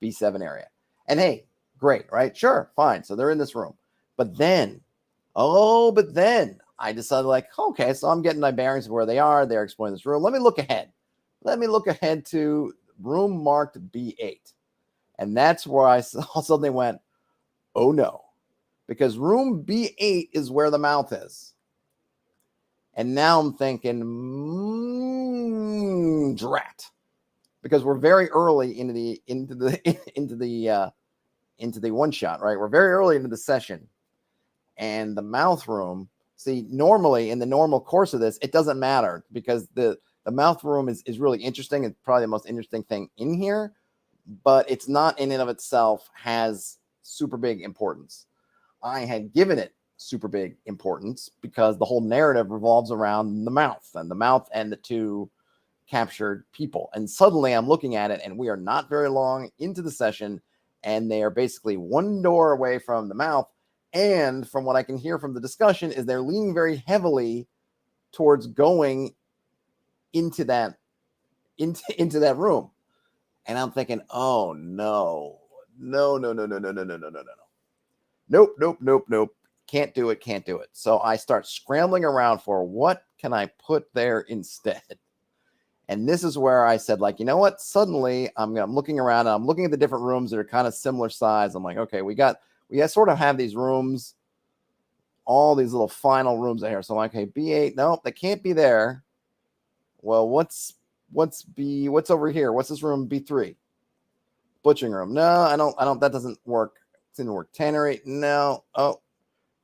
B7 area. And hey, great, right? Sure, fine. So they're in this room. But then I decided, like, okay, so I'm getting my bearings of where they are. They're exploring this room. Let me look ahead. Let me look ahead to room marked B8. And that's where I suddenly went, oh no, because room B8 is where the mouth is. And now I'm thinking, drat, because we're very early into the one shot, right? We're very early into the session, and the mouth room. See, normally in the normal course of this, it doesn't matter because the mouth room is really interesting. It's probably the most interesting thing in here, but it's not in and of itself has super big importance. I had given it super big importance because the whole narrative revolves around the mouth and the two captured people. And suddenly I'm looking at it, and we are not very long into the session, and they are basically one door away from the mouth. And from what I can hear from the discussion is they're leaning very heavily towards going into that room. And I'm thinking, oh no. Nope. Can't do it. So I start scrambling around for what can I put there instead. And this is where I said, like, you know what? Suddenly I'm looking around and I'm looking at the different rooms that are kind of similar size. I'm like, okay, we sort of have these rooms, all these little final rooms in here. So I'm like, hey, B8, nope, they can't be there. Well, what's over here? What's this room? B3. Butchering room. No, I don't. That doesn't work. It didn't work. Tannery. No. Oh,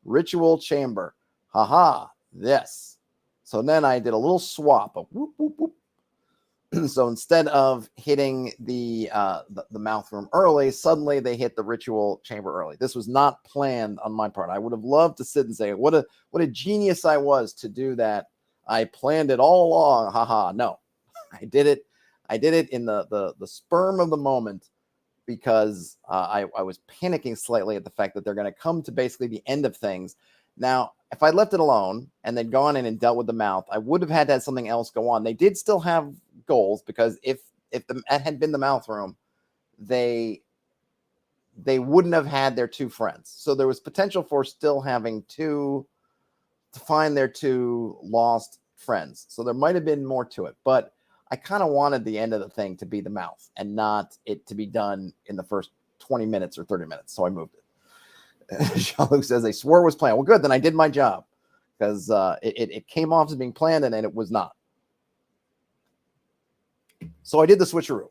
ritual chamber. Haha. This. So then I did a little swap. Whoop, whoop, whoop. So instead of hitting the mouth room early, suddenly they hit the ritual chamber early. This was not planned on my part. I would have loved to sit and say, what a genius I was to do that. I planned it all along. Haha. No, I did it. I did it in the sperm of the moment because I was panicking slightly at the fact that they're going to come to basically the end of things. Now, if I left it alone and they'd gone in and dealt with the mouth, I would have had to have something else go on. They did still have goals because if that had been the mouth room, they wouldn't have had their two friends. So there was potential for still having to find their two lost friends. So there might have been more to it, but I kind of wanted the end of the thing to be the mouth and not it to be done in the first 20 minutes or 30 minutes. So I moved it. Jean-Luc says they swore it was planned. Well, good. Then I did my job because it came off as being planned and it was not. So I did the switcheroo.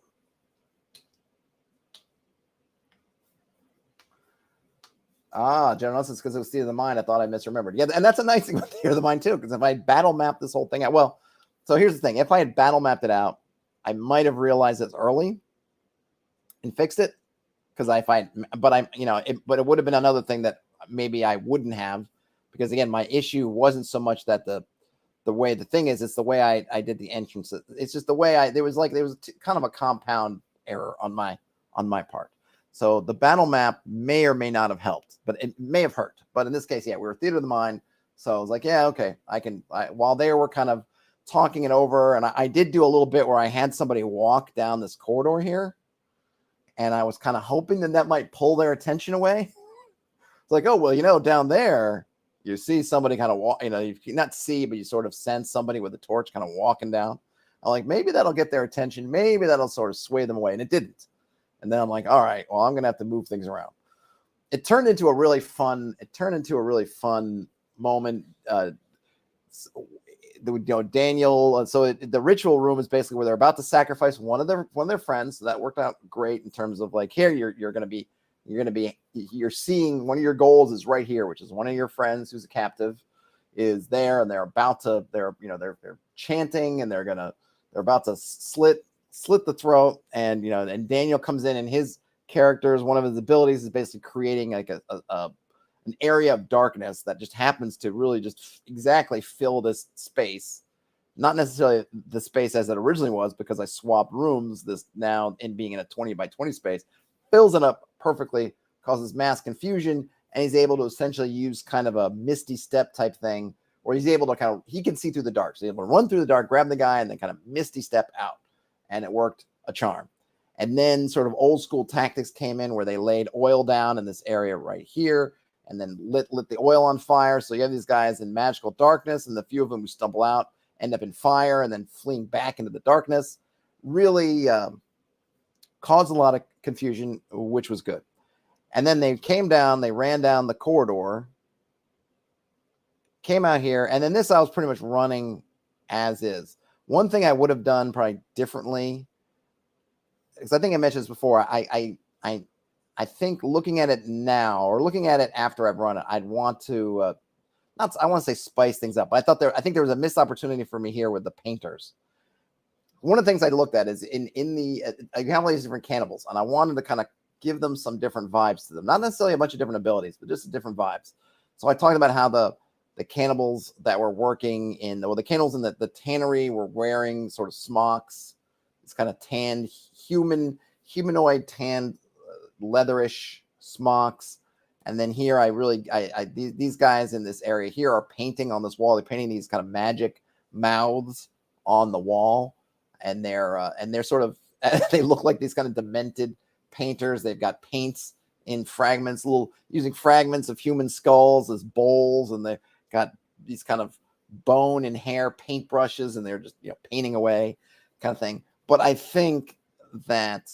General Nelson, because it was Theater of the Mind, I thought I misremembered. Yeah, and that's a nice thing with Theater of the Mind, too, because if I battle mapped this whole thing out, well, so here's the thing. If I had battle mapped it out, I might have realized it early and fixed it. Because but it would have been another thing that maybe I wouldn't have. Because, again, my issue wasn't so much that the way the thing is, it's the way I did the entrance. It's just the way there was kind of a compound error on my part. So the battle map may or may not have helped, but it may have hurt. But in this case, yeah, we were Theater of the Mind. So I was like, yeah, okay, while they were kind of talking it over, and I did do a little bit where I had somebody walk down this corridor here, and I was kind of hoping that might pull their attention away. It's like, oh, well, down there, you see somebody kind of walk, you not see, but you sort of sense somebody with a torch kind of walking down. I'm like, maybe that'll get their attention. Maybe that'll sort of sway them away. And it didn't. And then I'm like, all right, well, I'm going to have to move things around. It turned into a really fun moment. Daniel. So the ritual room is basically where they're about to sacrifice one of their friends. So that worked out great in terms of like, here you're seeing one of your goals is right here, which is one of your friends who's a captive is there, and they're chanting, and they're about to slit the throat, and and Daniel comes in, and his character is one of his abilities is basically creating like an area of darkness that just happens to really just exactly fill this space. Not necessarily the space as it originally was, because I swapped rooms. This now in being in a 20 by 20 space fills it up perfectly, causes mass confusion, and he's able to essentially use kind of a misty step type thing where he's able to he can see through the dark. So he's able to run through the dark, grab the guy, and then kind of misty step out. And it worked a charm. And then sort of old school tactics came in where they laid oil down in this area right here, and then lit the oil on fire. So you have these guys in magical darkness, and the few of them who stumble out end up in fire and then fleeing back into the darkness. Really caused a lot of confusion, which was good. And then they came down, they ran down the corridor, came out here, and then this I was pretty much running as is. One thing I would have done probably differently, because I think I mentioned this before, I think looking at it now or looking at it after I've run it, I'd want to I want to say spice things up. But I think there was a missed opportunity for me here with the painters. One of the things I looked at is in the you have all these different cannibals, and I wanted to kind of give them some different vibes to them, not necessarily a bunch of different abilities, but just different vibes. So I talked about how the cannibals that were working the cannibals in the tannery were wearing sort of smocks. It's kind of tanned humanoid tanned leatherish smocks. And then here these guys in this area here are painting on this wall. They're painting these kind of magic mouths on the wall, and they're sort of they look like these kind of demented painters. They've got paints in fragments, using fragments of human skulls as bowls, and they've got these kind of bone and hair paintbrushes, and they're just painting away kind of thing. But I think that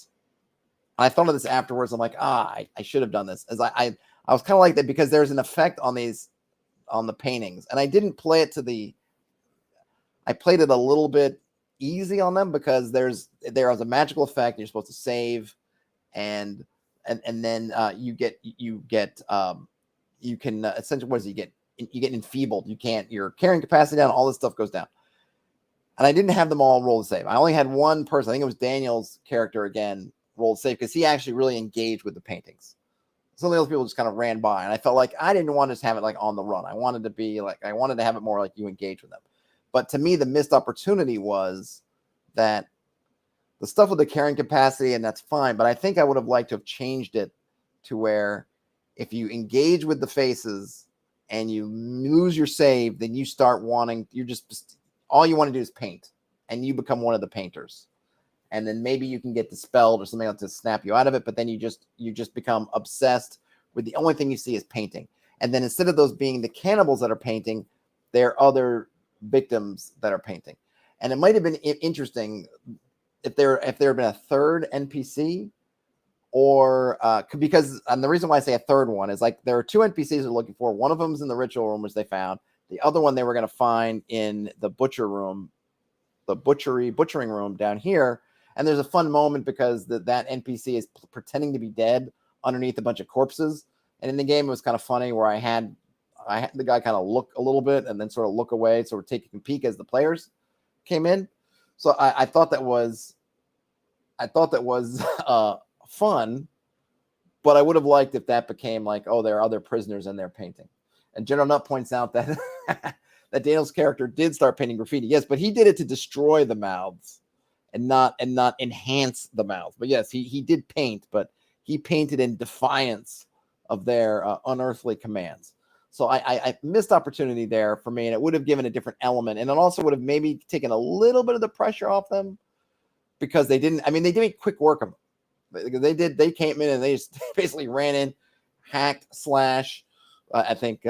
I thought of this afterwards. I'm like, I should have done this. As I was kind of like that because there's an effect on the paintings, and I didn't play it I played it a little bit easy on them because there is a magical effect. You're supposed to save, and then you can essentially, what is it? You get enfeebled. You can't, your carrying capacity down. All this stuff goes down. And I didn't have them all roll the save. I only had one person. I think it was Daniel's character again rolled save because he actually really engaged with the paintings. Some of those people just kind of ran by, and I felt like I didn't want to just have it like on the run. I wanted to have it more like you engage with them. But to me, the missed opportunity was that the stuff with the carrying capacity, and that's fine. But I think I would have liked to have changed it to where if you engage with the faces and you lose your save, then you start wanting, all you want to do is paint, and you become one of the painters. And then maybe you can get dispelled or something else to snap you out of it. But then you just become obsessed with the only thing you see is painting. And then instead of those being the cannibals that are painting, they're other victims that are painting. And it might have been interesting if there had been a third NPC, or because, and the reason why I say a third one is like there are two NPCs they're looking for. One of them is in the ritual room, which they found. The other one they were going to find in the butcher room, the butchering room down here. And there's a fun moment because that NPC is pretending to be dead underneath a bunch of corpses. And in the game, it was kind of funny where I had the guy kind of look a little bit and then sort of look away, sort of taking a peek as the players came in. So I thought that was fun, but I would have liked if that became like, oh, there are other prisoners and they're painting. And General Nut points out that that Daniel's character did start painting graffiti. Yes, but he did it to destroy the mouths and not enhance the mouths. But yes, he did paint, but he painted in defiance of their unearthly commands. So I missed opportunity there for me, and it would have given a different element, and it also would have maybe taken a little bit of the pressure off them because they didn't. I mean, they did make quick work of them. They came in and they just basically ran in, hacked, slash. I think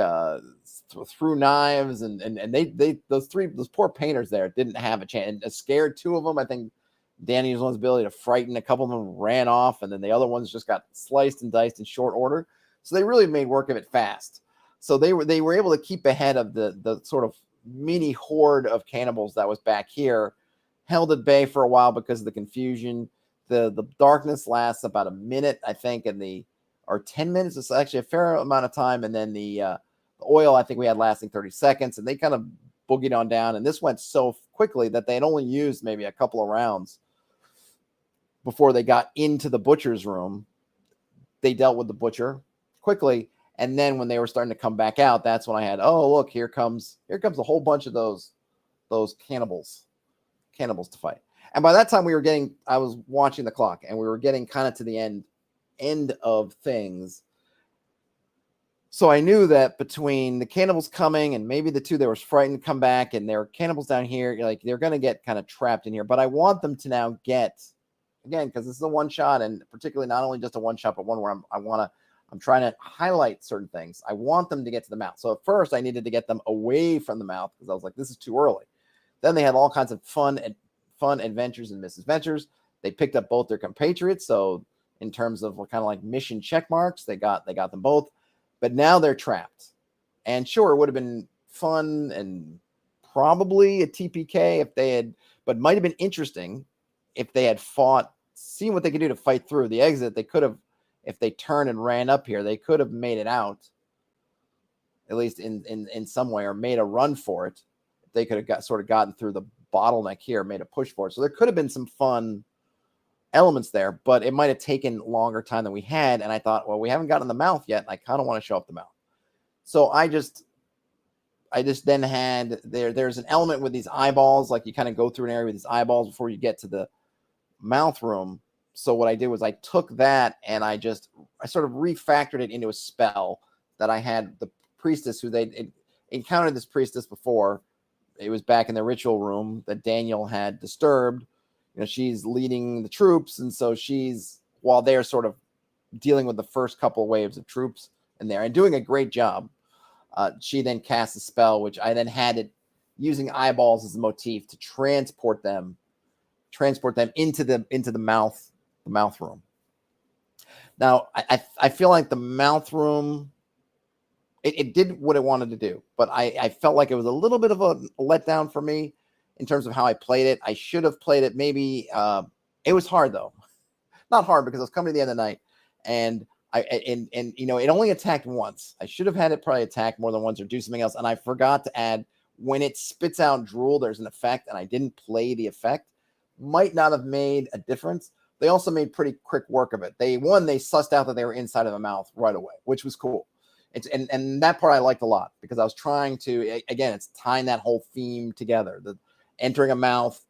threw knives and those poor painters there didn't have a chance. And scared two of them. I think Danny used one's ability to frighten. A couple of them ran off, and then the other ones just got sliced and diced in short order. So they really made work of it fast. So they were able to keep ahead of the sort of mini horde of cannibals that was back here, held at bay for a while because of the confusion. The darkness lasts about a minute, I think, or 10 minutes. It's actually a fair amount of time. And then the oil, I think we had lasting 30 seconds, and they kind of boogied on down. And this went so quickly that they had only used maybe a couple of rounds before they got into the butcher's room. They dealt with the butcher quickly. And then when they were starting to come back out, that's when I had, oh, look, here comes a whole bunch of those cannibals to fight. And by that time I was watching the clock, and we were getting kind of to the end of things. So I knew that between the cannibals coming and maybe the two that were frightened come back, and there are cannibals down here, like they're going to get kind of trapped in here. But I want them to now get, again, because this is a one shot, and particularly not only just a one shot, but one where I'm trying to highlight certain things. I want them to get to the mouth. So at first I needed to get them away from the mouth because I was like, this is too early. Then they had all kinds of fun adventures and misadventures. They picked up both their compatriots. So in terms of what kind of like mission check marks, they got them both. But now they're trapped. And sure, it would have been fun and probably a TPK if they had, but might have been interesting if they had fought, seen what they could do to fight through the exit. They could have, if they turned and ran up here, they could have made it out, at least in some way, or made a run for it. They could have gotten through the bottleneck here, made a push for it. So there could have been some fun elements there, but it might have taken longer time than we had. And I thought, well, we haven't gotten the mouth yet. And I kind of want to show up the mouth. So I just then had there's an element with these eyeballs, like you kind of go through an area with these eyeballs before you get to the mouth room. So what I did was I took that and I sort of refactored it into a spell that I had the priestess who they encountered this priestess before. It was back in the ritual room that Daniel had disturbed. You know, she's leading the troops. And so while they're sort of dealing with the first couple of waves of troops in there and doing a great job, she then casts a spell, which I then had it using eyeballs as a motif to transport them into the mouth room. Now, I feel like the mouth room, it did what it wanted to do, but I felt like it was a little bit of a letdown for me in terms of how I played it. I should have played it maybe. It was hard though, not hard because I was coming to the end of the night, and you know, it only attacked once. I should have had it probably attack more than once or do something else, and I forgot to add when it spits out drool. There's an effect, and I didn't play the effect. Might not have made a difference. They also made pretty quick work of it. They sussed out that they were inside of the mouth right away, which was cool. And that part I liked a lot because I was trying to, again, it's tying that whole theme together. The entering a mouth,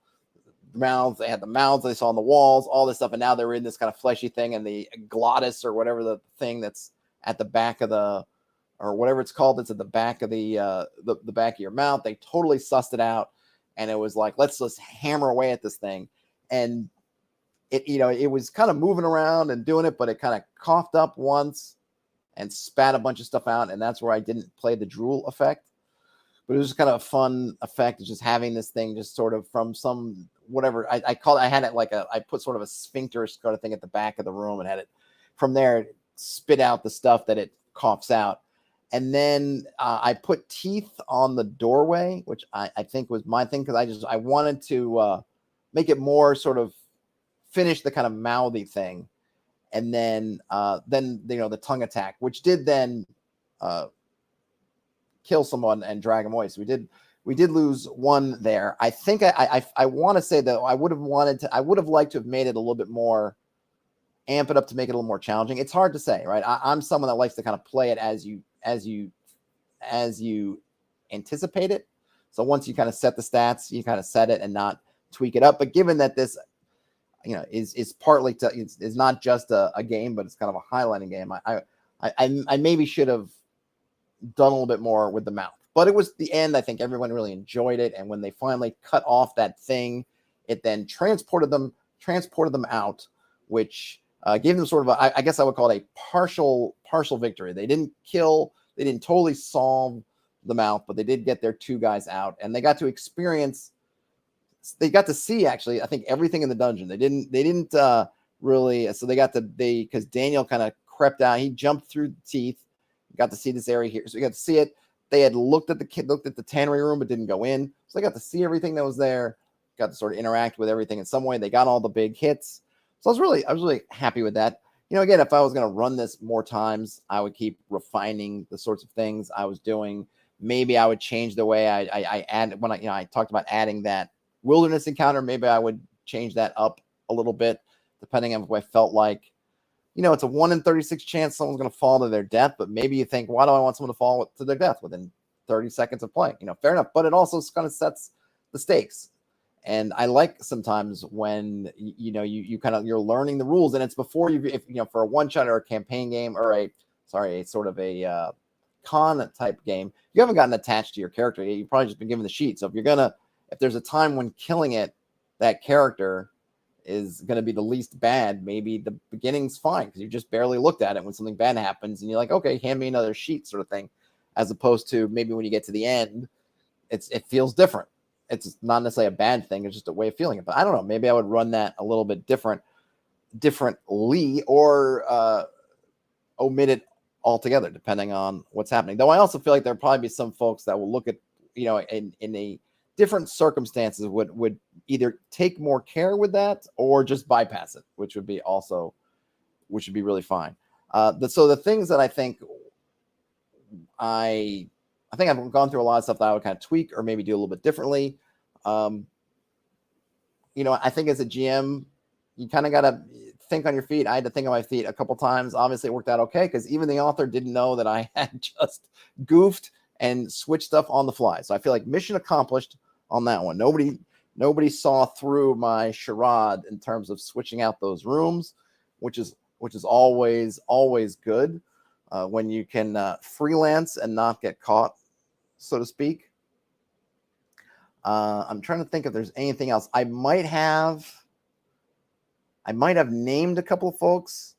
they had the mouths they saw on the walls, all this stuff, and now they're in this kind of fleshy thing, and the glottis or whatever the thing that's at the back of the, or whatever it's called, that's at the back of the back of your mouth. They totally sussed it out, and it was like, let's just hammer away at this thing. And it, you know, it was kind of moving around and doing it, but it kind of coughed up once and spat a bunch of stuff out, and that's where I didn't play the drool effect. But it was just kind of a fun effect, just having this thing just sort of from some whatever I had it like I put sort of a sphincter sort of thing at the back of the room and had it from there spit out the stuff that it coughs out. And then I put teeth on the doorway, which I think was my thing because I wanted to make it more sort of finish the kind of mouthy thing. And then you know, the tongue attack, which did then kill someone and drag him away. So we did lose one there. I think I want to say that I would have liked to have made it a little bit more, amp it up to make it a little more challenging. It's hard to say, right? I'm someone that likes to kind of play it as you anticipate it. So once you kind of set the stats, you kind of set it and not tweak it up. But given that this, you know, is partly is not just a game, but it's kind of a highlighting game. I maybe should have done a little bit more with the mouth, but it was the end. I think everyone really enjoyed it, and when they finally cut off that thing, it then transported them out, which gave them sort of I guess I would call it a partial victory. They didn't totally solve the mouth, but they did get their two guys out, and they got to see actually, I think, everything in the dungeon. They didn't really, so because Daniel kind of crept out. He jumped through the teeth, got to see this area here. So we got to see it. They had looked at the tannery room, but didn't go in. So they got to see everything that was there, got to sort of interact with everything in some way. They got all the big hits. So I was really happy with that. You know, again, if I was going to run this more times, I would keep refining the sorts of things I was doing. Maybe I would change the way I add when I talked about adding that wilderness encounter. Maybe I would change that up a little bit, depending on what I felt like. You know, it's a 1 in 36 chance someone's going to fall to their death, but maybe you think, why do I want someone to fall to their death within 30 seconds of playing? You know, fair enough, but it also kind of sets the stakes. And I like sometimes when, you know, you're learning the rules, and it's before if you know, for a one-shot or a campaign game or a sort of a con type game, you haven't gotten attached to your character yet. You've probably just been given the sheet. So if there's a time when killing it, that character is going to be the least bad, maybe the beginning's fine because you just barely looked at it when something bad happens and you're like, okay, hand me another sheet sort of thing, as opposed to maybe when you get to the end, it feels different. It's not necessarily a bad thing. It's just a way of feeling it. But I don't know, maybe I would run that a little bit differently or omit it altogether, depending on what's happening. Though I also feel like there'll probably be some folks that will look at, you know, in a different circumstances would either take more care with that or just bypass it, which would be really fine. So the things that I think I've gone through a lot of stuff that I would kind of tweak or maybe do a little bit differently. You know, I think as a GM, you kind of got to think on your feet. I had to think on my feet a couple times. Obviously, it worked out okay because even the author didn't know that I had just goofed and switched stuff on the fly. So I feel like mission accomplished on that one. Nobody saw through my charade in terms of switching out those rooms, which is always good when you can freelance and not get caught, so to speak. I'm trying to think if there's anything else. I might have named a couple of folks.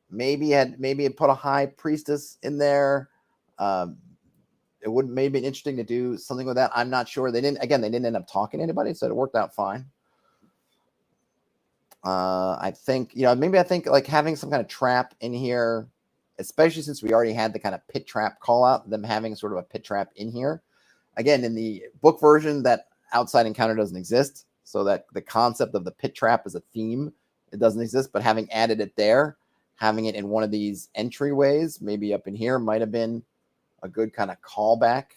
Maybe had put a high priestess in there. It would maybe be interesting to do something with that. I'm not sure. They didn't end up talking to anybody, so it worked out fine. I think like having some kind of trap in here, especially since we already had the kind of pit trap call out, them having sort of a pit trap in here. Again, in the book version that outside encounter doesn't exist. So that the concept of the pit trap as a theme, it doesn't exist. But having added it there, having it in one of these entryways, maybe up in here, might have been a good kind of callback,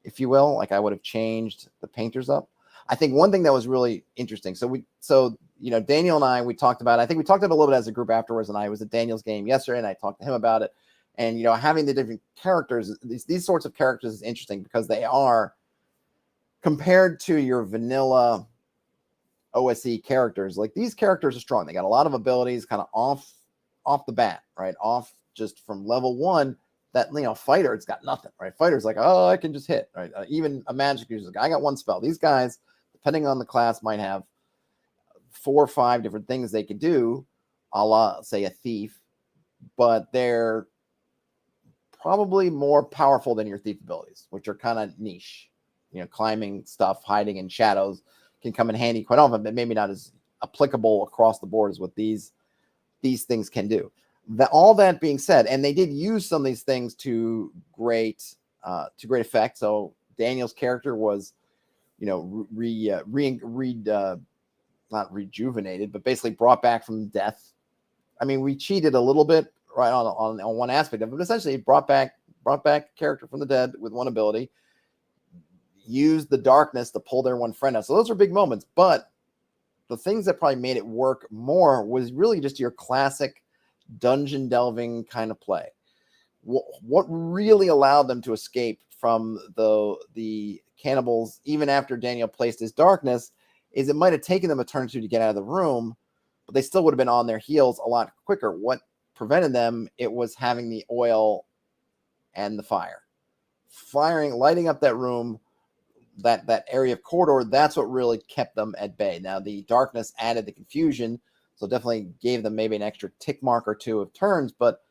if you will. Like I would have changed the painters up. I think one thing that was really interesting. So Daniel and I, we talked about it. I think we talked about it a little bit as a group afterwards, and I was at Daniel's game yesterday, and I talked to him about it. And, having the different characters, these sorts of characters is interesting because they are, compared to your vanilla OSE characters, like these characters are strong. They got a lot of abilities kind of off the bat, right? Off just from level 1. That, fighter, it's got nothing, right? Fighter's like, oh, I can just hit, right? Even a magic user's like, I got 1 spell. These guys, depending on the class, might have 4 or 5 different things they could do, a la, say, a thief, but they're probably more powerful than your thief abilities, which are kind of niche. Climbing stuff, hiding in shadows can come in handy quite often, but maybe not as applicable across the board as what these things can do. All that being said, and they did use some of these things to great effect. So Daniel's character was, not rejuvenated, but basically brought back from death. I mean, we cheated a little bit, right, on one aspect of it, but essentially brought back character from the dead with 1 ability. Used the darkness to pull their 1 friend out. So those are big moments, but the things that probably made it work more was really just your classic dungeon delving kind of play. What really allowed them to escape from the cannibals, even after Daniel placed his darkness, is it might have taken them a turn or 2 to get out of the room, but they still would have been on their heels a lot quicker. What prevented them, it was having the oil and the fire. Lighting up that room, that area of corridor, that's what really kept them at bay. Now, the darkness added the confusion, so definitely gave them maybe an extra tick mark or 2 of turns, but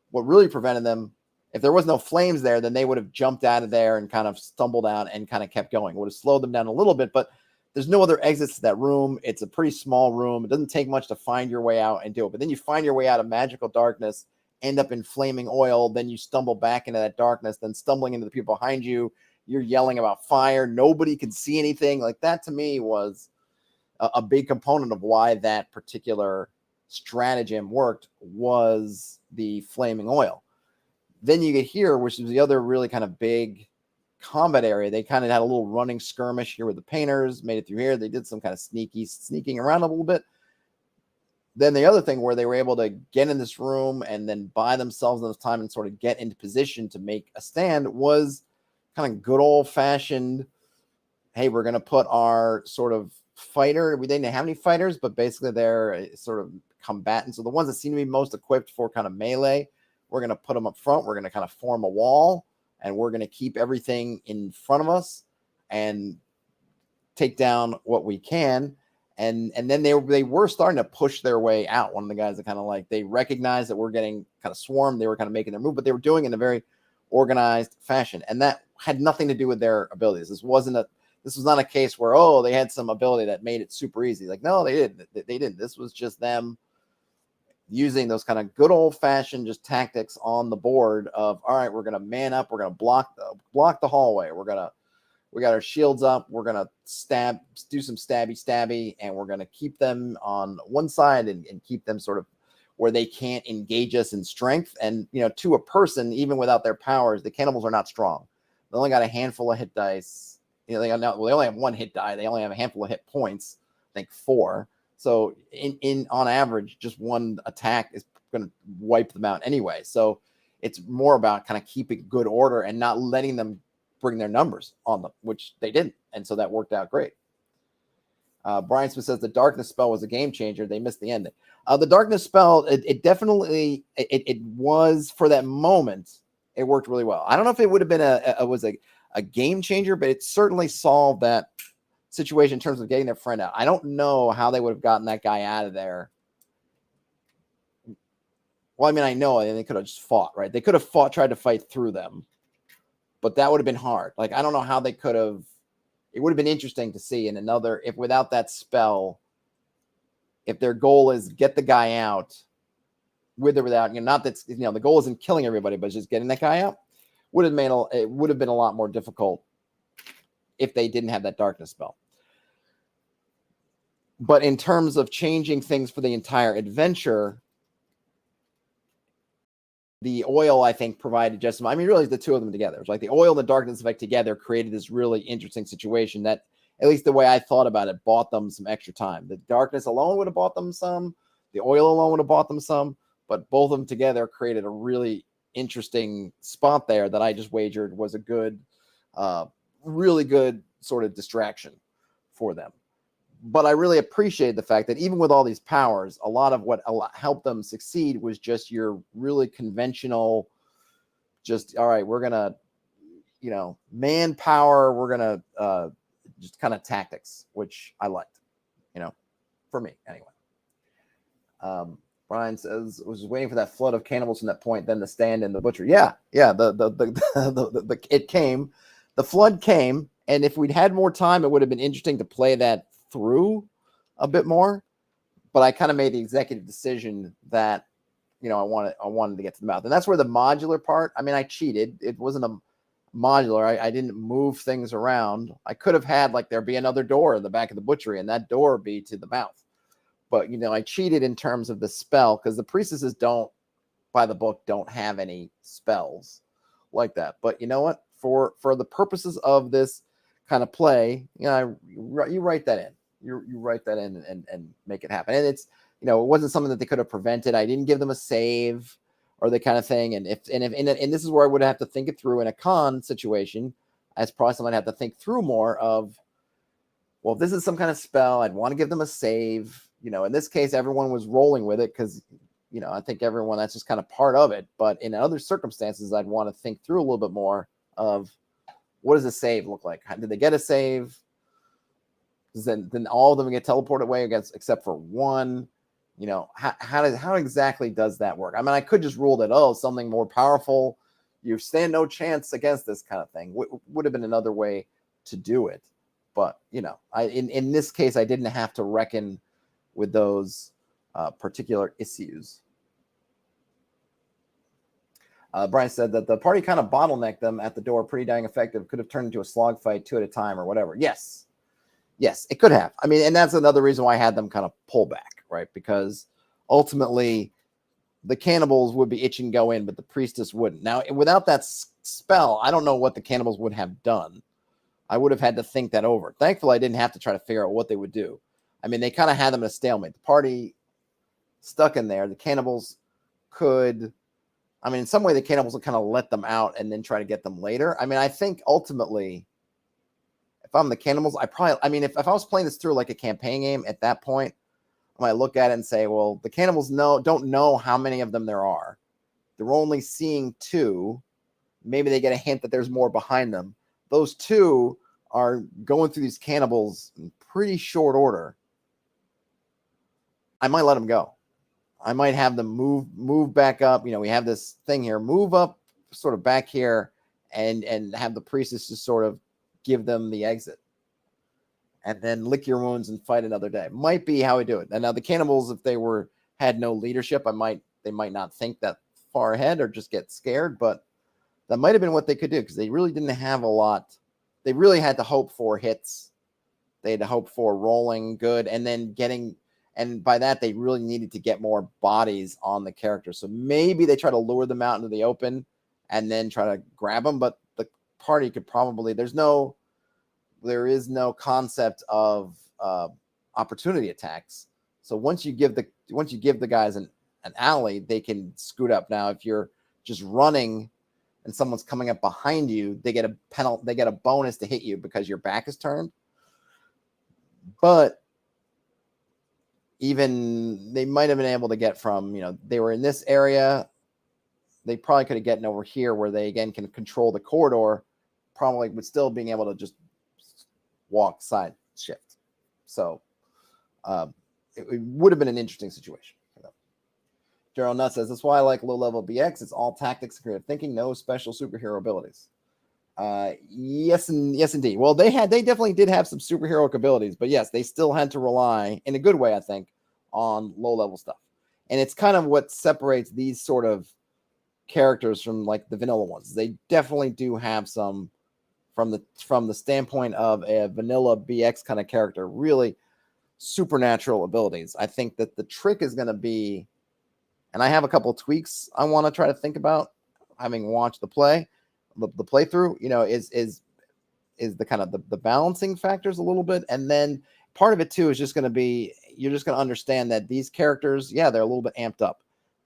what really prevented them, if there was no flames there, then they would have jumped out of there and kind of stumbled out and kind of kept going. It would have slowed them down a little bit, but there's no other exits to that room. It's a pretty small room. It doesn't take much to find your way out and do it, but then you find your way out of magical darkness, end up in flaming oil, then you stumble back into that darkness, then stumbling into the people behind you. You're yelling about fire. Nobody can see anything. Like that to me was a big component of why that particular stratagem worked, was the flaming oil. Then you get here, which is the other really kind of big combat area. They kind of had a little running skirmish here with the painters, made it through here. They did some kind of sneaking around a little bit. Then the other thing where they were able to get in this room and then buy themselves enough time and sort of get into position to make a stand was kind of good old fashioned, hey, we're going to put our sort of fighter. We didn't have any fighters, but basically they're sort of combatants. So the ones that seem to be most equipped for kind of melee, we're going to put them up front. We're going to kind of form a wall, and we're going to keep everything in front of us and take down what we can. And then they were starting to push their way out. One of the guys that kind of like, they recognized that we're getting kind of swarmed. They were kind of making their move, but they were doing it in a very organized fashion. And that had nothing to do with their abilities. This was not a case where, oh, they had some ability that made it super easy. Like, no, they didn't. They didn't. This was just them using those kind of good old fashioned just tactics on the board of, all right, we're going to man up. We're going to block the hallway. We got our shields up. We're going to do some stabby, and we're going to keep them on one side and keep them sort of where they can't engage us in strength. And, to a person, even without their powers, the cannibals are not strong. They only got a handful of hit dice. They only have 1 hit die. They only have a handful of hit points, I think 4. So on average, just 1 attack is going to wipe them out anyway. So it's more about kind of keeping good order and not letting them bring their numbers on them, which they didn't. And so that worked out great. Brian Smith says the darkness spell was a game changer. They missed the ending. The darkness spell, it definitely, it was for that moment. It worked really well. I don't know if it would have been a game changer, but it certainly solved that situation in terms of getting their friend out. I don't know how they would have gotten that guy out of there. Well, I mean, I know they could have just fought, right? They could have tried to fight through them, but that would have been hard. Like, I don't know how they could have. It would have been interesting to see if without that spell, if their goal is get the guy out with or without, not that, the goal isn't killing everybody, but just getting that guy out, it would have been a lot more difficult if they didn't have that darkness spell. But in terms of changing things for the entire adventure, the oil, I think, provided just, I mean, really the two of them together. It's like the oil and the darkness effect together created this really interesting situation that, at least the way I thought about it, bought them some extra time. The darkness alone would have bought them some. The oil alone would have bought them some. But both of them together created a really interesting spot there that I just wagered was a good, really good sort of distraction for them. But I really appreciate the fact that even with all these powers, a lot of what helped them succeed was just your really conventional, just, all right, we're going to, you know, manpower, we're going to just kind of tactics, which I liked, you know, for me anyway. Brian says, was waiting for that flood of cannibals from that point, then the stand and the butcher. Yeah, it came. The flood came, and if we'd had more time, it would have been interesting to play that through a bit more, but I kind of made the executive decision that, you know, I wanted to get to the mouth, and that's where the modular part, I mean, I cheated. It wasn't a modular. I didn't move things around. I could have had, like, there be another door in the back of the butchery, and that door be to the mouth. But, you know, I cheated in terms of the spell, because the priestesses don't, by the book, don't have any spells like that. But you know what? For the purposes of this kind of play, you know, you write that in. You write that in and make it happen. And it's, you know, it wasn't something that they could have prevented. I didn't give them a save or the kind of thing. And this is where I would have to think it through in a con situation. As probably someone have to think through more of, well, if this is some kind of spell, I'd want to give them a save. You know, in this case, everyone was rolling with it because, you know, I think everyone, that's just kind of part of it. But in other circumstances, I'd want to think through a little bit more of, what does a save look like? Did they get a save? Then all of them get teleported away except for one. You know, how exactly does that work? I mean, I could just rule that, oh, something more powerful, you stand no chance against this kind of thing. Would have been another way to do it. But, you know, in this case, I didn't have to reckon with those particular issues. Brian said that the party kind of bottlenecked them at the door. Pretty dang effective. Could have turned into a slog fight 2 at a time or whatever. Yes, it could have. I mean, and that's another reason why I had them kind of pull back, right? Because ultimately the cannibals would be itching to go in, but the priestess wouldn't. Now, without that spell, I don't know what the cannibals would have done. I would have had to think that over. Thankfully, I didn't have to try to figure out what they would do. I mean, they kind of had them in a stalemate. The party stuck in there. The cannibals could, I mean, in some way, the cannibals would kind of let them out and then try to get them later. I mean, I think ultimately, if I'm the cannibals, if I was playing this through like a campaign game at that point, I might look at it and say, well, the cannibals don't know how many of them there are. They're only seeing 2. Maybe they get a hint that there's more behind them. Those 2 are going through these cannibals in pretty short order. I might let them go. I might have them move back up. You know, we have this thing here, move up sort of back here and have the priestess just sort of give them the exit. And then lick your wounds and fight another day. Might be how we do it. And now the cannibals, if they had no leadership, they might not think that far ahead or just get scared, but that might have been what they could do because they really didn't have a lot. They really had to hope for hits. They had to hope for rolling good and then getting, and by that, they really needed to get more bodies on the character. So maybe they try to lure them out into the open and then try to grab them. But the party could probably, there is no concept of opportunity attacks. So once you give the guys an alley, they can scoot up. Now, if you're just running and someone's coming up behind you, they get a penalty. They get a bonus to hit you because your back is turned. But even they might have been able to get from, you know, they were in this area. They probably could have gotten over here where they again can control the corridor, probably with still being able to just walk side shift. So it would have been an interesting situation for them. Gerald Nutt says, that's why I like low level BX. It's all tactics and creative thinking, no special superhero abilities. Yes, indeed. Well, they definitely did have some superheroic abilities, but yes, they still had to rely in a good way, I think, on low level stuff. And it's kind of what separates these sort of characters from like the vanilla ones. They definitely do have some from the standpoint of a vanilla BX kind of character, really supernatural abilities. I think that the trick is going to be, and I have a couple of tweaks I want to try to think about, having watched the playthrough, is the kind of the balancing factors a little bit. And then part of it too is just going to be, you're just going to understand that these characters, they're a little bit amped up.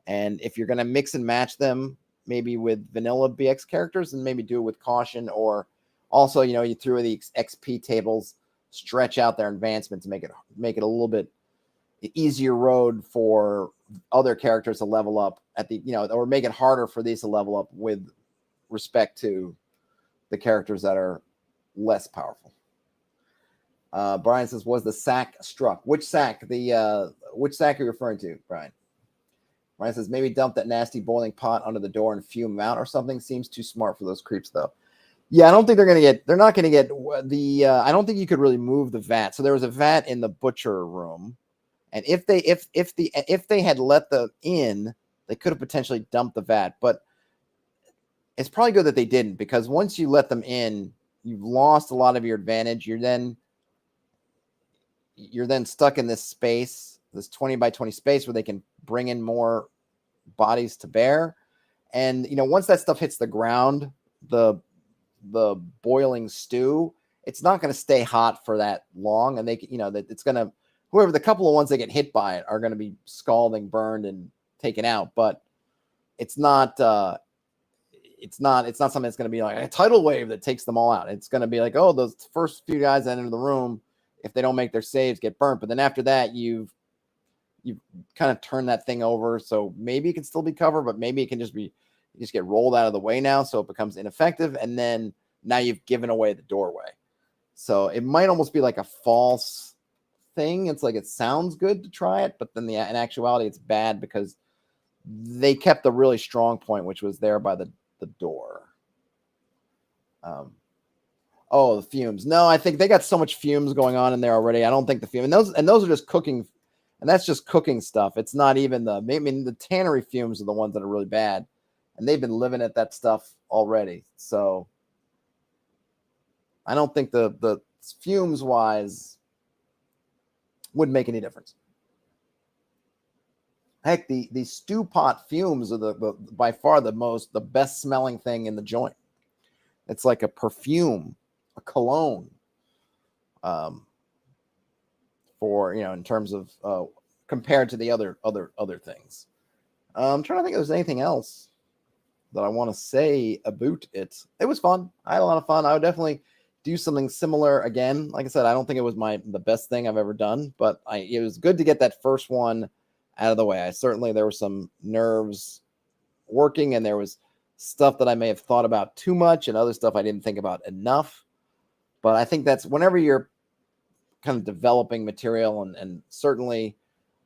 And if you're going to mix and match them, maybe with vanilla BX characters, and maybe do it with caution, or also, you through the XP tables, stretch out their advancement to make it a little bit easier road for other characters to level up at the, or make it harder for these to level up with respect to the characters that are less powerful. Brian says, was the sack struck? Which sack? Which sack are you referring to, Brian? Brian says, maybe dump that nasty boiling pot under the door and fume out or something. Seems too smart for those creeps, though. Yeah, I don't think they're not going to get the, I don't think you could really move the vat. So there was a vat in the butcher room. And if they had let them in, they could have potentially dumped the vat. But it's probably good that they didn't, because once you let them in, you've lost a lot of your advantage. You're then stuck in this space, this 20 by 20 space, where they can bring in more bodies to bear. And once that stuff hits the ground, the boiling stew, it's not going to stay hot for that long. And that it's going to, whoever the couple of ones that get hit by it are going to be scalding, burned, and taken out. But it's not something that's going to be like a tidal wave that takes them all out. It's going to be like, oh, those first few guys that enter the room, if they don't make their saves, get burnt. But then after that, you've kind of turned that thing over. So maybe it can still be covered, but maybe it can just get rolled out of the way now, so it becomes ineffective. And then now you've given away the doorway. So it might almost be like a false thing. It's like, it sounds good to try it, but then in actuality, it's bad because they kept the really strong point, which was there by the door. The fumes. No, I think they got so much fumes going on in there already. I don't think the fume, and those are just cooking, and that's just cooking stuff. It's not even the tannery fumes are the ones that are really bad, and they've been living at that stuff already. So I don't think the fumes wise would make any difference. Heck, the stew pot fumes are the by far the best smelling thing in the joint. It's like a perfume, a cologne, for in terms of compared to the other things. I'm trying to think if there's anything else that I want to say about it. It was fun. I had a lot of fun. I would definitely do something similar again. Like I said, I don't think it was the best thing I've ever done, but it was good to get that first one out of the way. There were some nerves working, and there was stuff that I may have thought about too much, and other stuff I didn't think about enough. But I think that's whenever you're kind of developing material, and certainly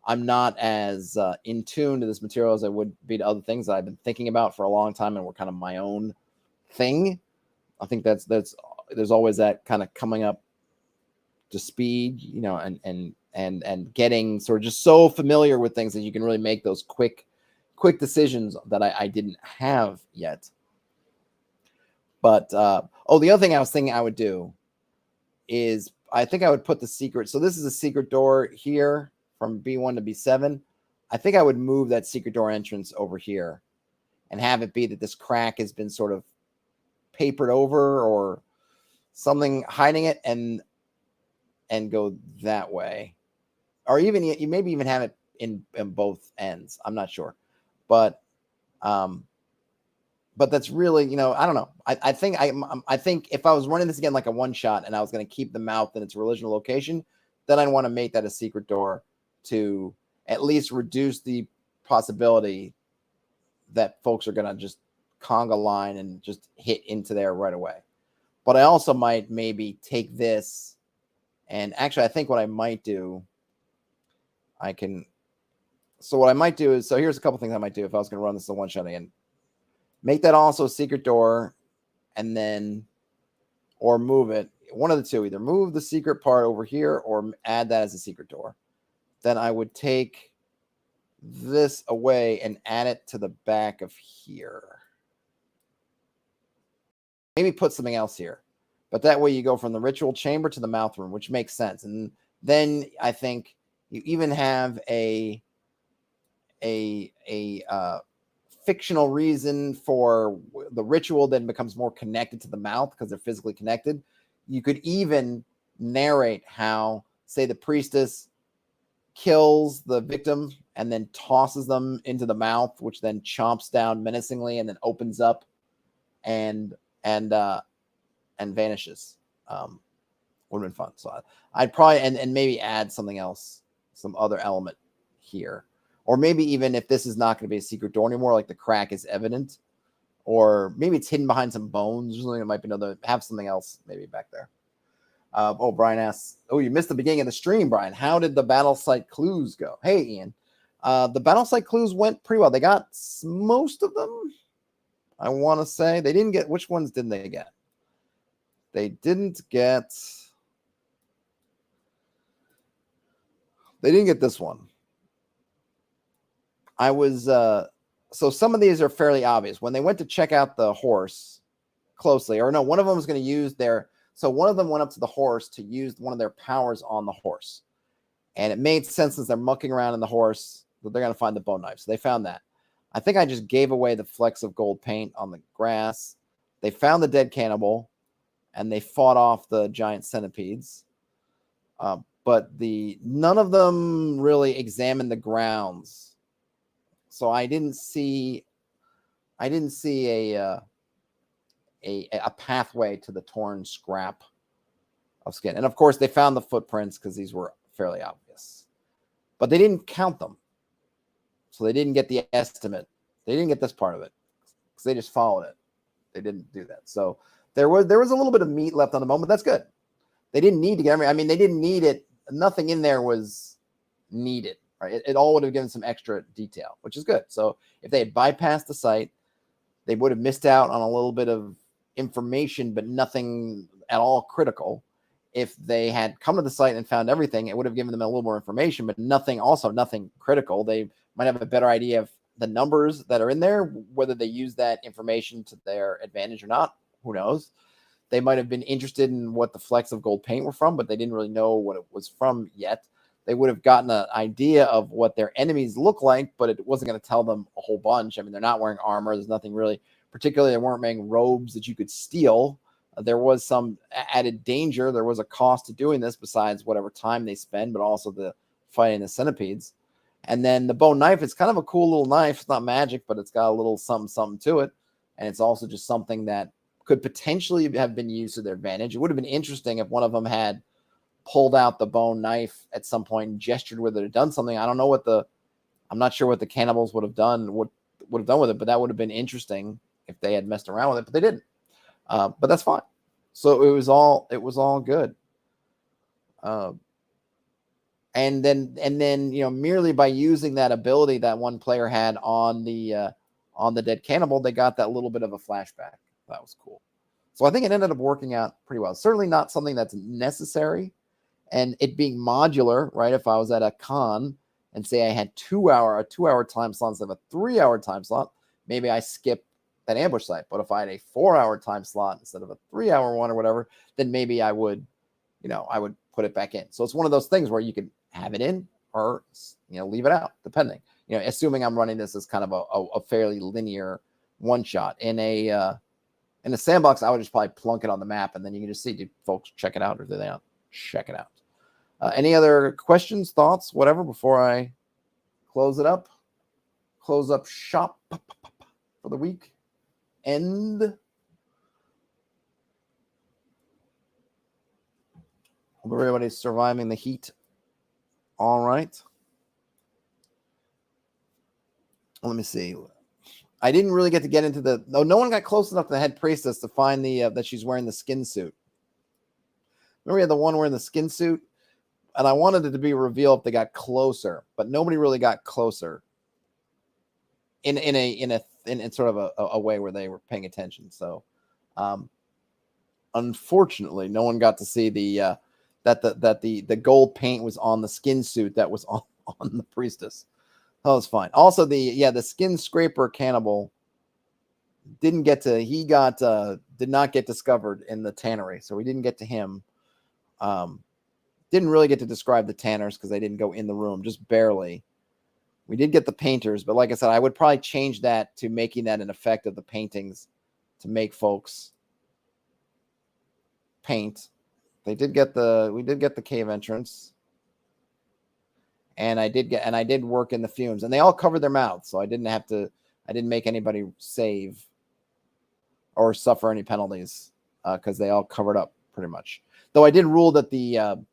I'm not as in tune to this material as I would be to other things that I've been thinking about for a long time and were kind of my own thing. I think there's always that kind of coming up to speed, and getting sort of just so familiar with things that you can really make those quick decisions that I didn't have yet. But the other thing I was thinking I would do is I think I would put the secret. So this is a secret door here from B1 to B7. I think I would move that secret door entrance over here and have it be that this crack has been sort of papered over or something hiding it, and go that way. Or even you maybe even have it in both ends. I'm not sure. But that's really, I don't know. I think if I was running this again like a one shot and I was going to keep the mouth in its original location, then I'd want to make that a secret door to at least reduce the possibility that folks are going to just conga line and just hit into there right away. But I also might maybe take this, and actually I think what I might do, so what I might do is, so here's a couple things I might do if I was going to run this as a one shot again. Make that also a secret door, and then, or move it. One of the two, either move the secret part over here or add that as a secret door. Then I would take this away and add it to the back of here. Maybe put something else here. But that way you go from the ritual chamber to the mouth room, which makes sense. And then I think you even have a fictional reason for the ritual then becomes more connected to the mouth because they're physically connected. You could even narrate how, say, the priestess kills the victim and then tosses them into the mouth, which then chomps down menacingly and then opens up and vanishes. Would have been fun. So I'd probably and maybe add something else, some other element here. Or maybe even if this is not going to be a secret door anymore, like the crack is evident, or maybe it's hidden behind some bones or something. It might be another, have something else maybe back there. Brian asks, you missed the beginning of the stream, Brian. How did the battle site clues go? Hey, Ian. The battle site clues went pretty well. They got most of them, I want to say. They didn't get, which ones didn't they get? They didn't get this one. I was, so some of these are fairly obvious. When they went to check out the horse closely, or no, one of them was going to use so one of them went up to the horse to use one of their powers on the horse. And it made sense since they're mucking around in the horse that they're going to find the bone knife. So they found that. I think I just gave away the flecks of gold paint on the grass. They found the dead cannibal, and they fought off the giant centipedes. But none of them really examined the grounds. So I didn't see a pathway to the torn scrap of skin. And of course, they found the footprints because these were fairly obvious. But they didn't count them. So they didn't get the estimate. They didn't get this part of it because they just followed it. They didn't do that. So there was a little bit of meat left on the bone, but that's good. They didn't need to get everything. I mean, they didn't need it. Nothing in there was needed. Right? It all would have given some extra detail, which is good. So if they had bypassed the site, they would have missed out on a little bit of information, but nothing at all critical. If they had come to the site and found everything, it would have given them a little more information, but nothing critical. They might have a better idea of the numbers that are in there, whether they use that information to their advantage or not. Who knows? They might have been interested in what the flecks of gold paint were from, but they didn't really know what it was from yet. They would have gotten an idea of what their enemies look like, but it wasn't going to tell them a whole bunch. I mean, they're not wearing armor. There's nothing really, particularly they weren't wearing robes that you could steal. There was some added danger. There was a cost to doing this besides whatever time they spend, but also the fighting the centipedes. And then the bone knife, it's kind of a cool little knife. It's not magic, but it's got a little something to it. And it's also just something that could potentially have been used to their advantage. It would have been interesting if one of them had pulled out the bone knife at some point and gestured with it or done something. I'm not sure what the cannibals would have done with it, but that would have been interesting if they had messed around with it, but they didn't. But that's fine. So it was all good. And then, merely by using that ability that one player had on the dead cannibal, they got that little bit of a flashback. That was cool. So I think it ended up working out pretty well. Certainly not something that's necessary. And it being modular, right? If I was at a con and say I had a 2-hour time slot instead of a 3-hour time slot, maybe I skip that ambush site. But if I had a 4-hour time slot instead of a 3-hour one or whatever, then maybe I would put it back in. So it's one of those things where you could have it in or, leave it out, depending. Assuming I'm running this as kind of a fairly linear one shot. In a sandbox, I would just probably plunk it on the map, and then you can just see, do folks check it out or do they not check it out? Any other questions, thoughts, whatever, before I close up shop for the week? Hope everybody's surviving the heat. All right. Let me see. I didn't really get to get into no one got close enough to the head priestess to find that she's wearing the skin suit. Remember we had the one wearing the skin suit? And I wanted it to be revealed if they got closer, but nobody really got closer in sort of a way where they were paying attention. So, unfortunately, no one got to see that the gold paint was on the skin suit that was on the priestess. That was fine. Also, the skin scraper cannibal didn't get to. He got did not get discovered in the tannery, so we didn't get to him. Didn't really get to describe the tanners because they didn't go in the room, just barely. We did get the painters, but like I said, I would probably change that to making that an effect of the paintings to make folks paint. We did get the cave entrance. And I did work in the fumes, and they all covered their mouths, so I didn't make anybody save or suffer any penalties because they all covered up pretty much. Though I did rule that the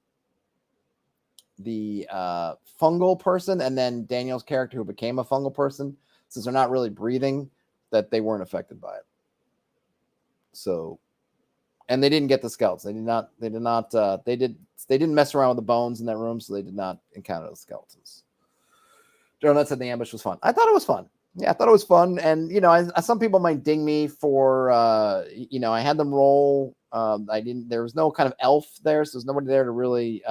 fungal person and then Daniel's character who became a fungal person, since they're not really breathing, that they weren't affected by it. So, and they didn't get the skeletons. They didn't mess around with the bones in that room, so they did not encounter the skeletons. Jonah said the ambush was fun. I thought it was fun. Yeah, I thought it was fun. And, some people might ding me for, I had them roll. There was no kind of elf there, so there's nobody there to really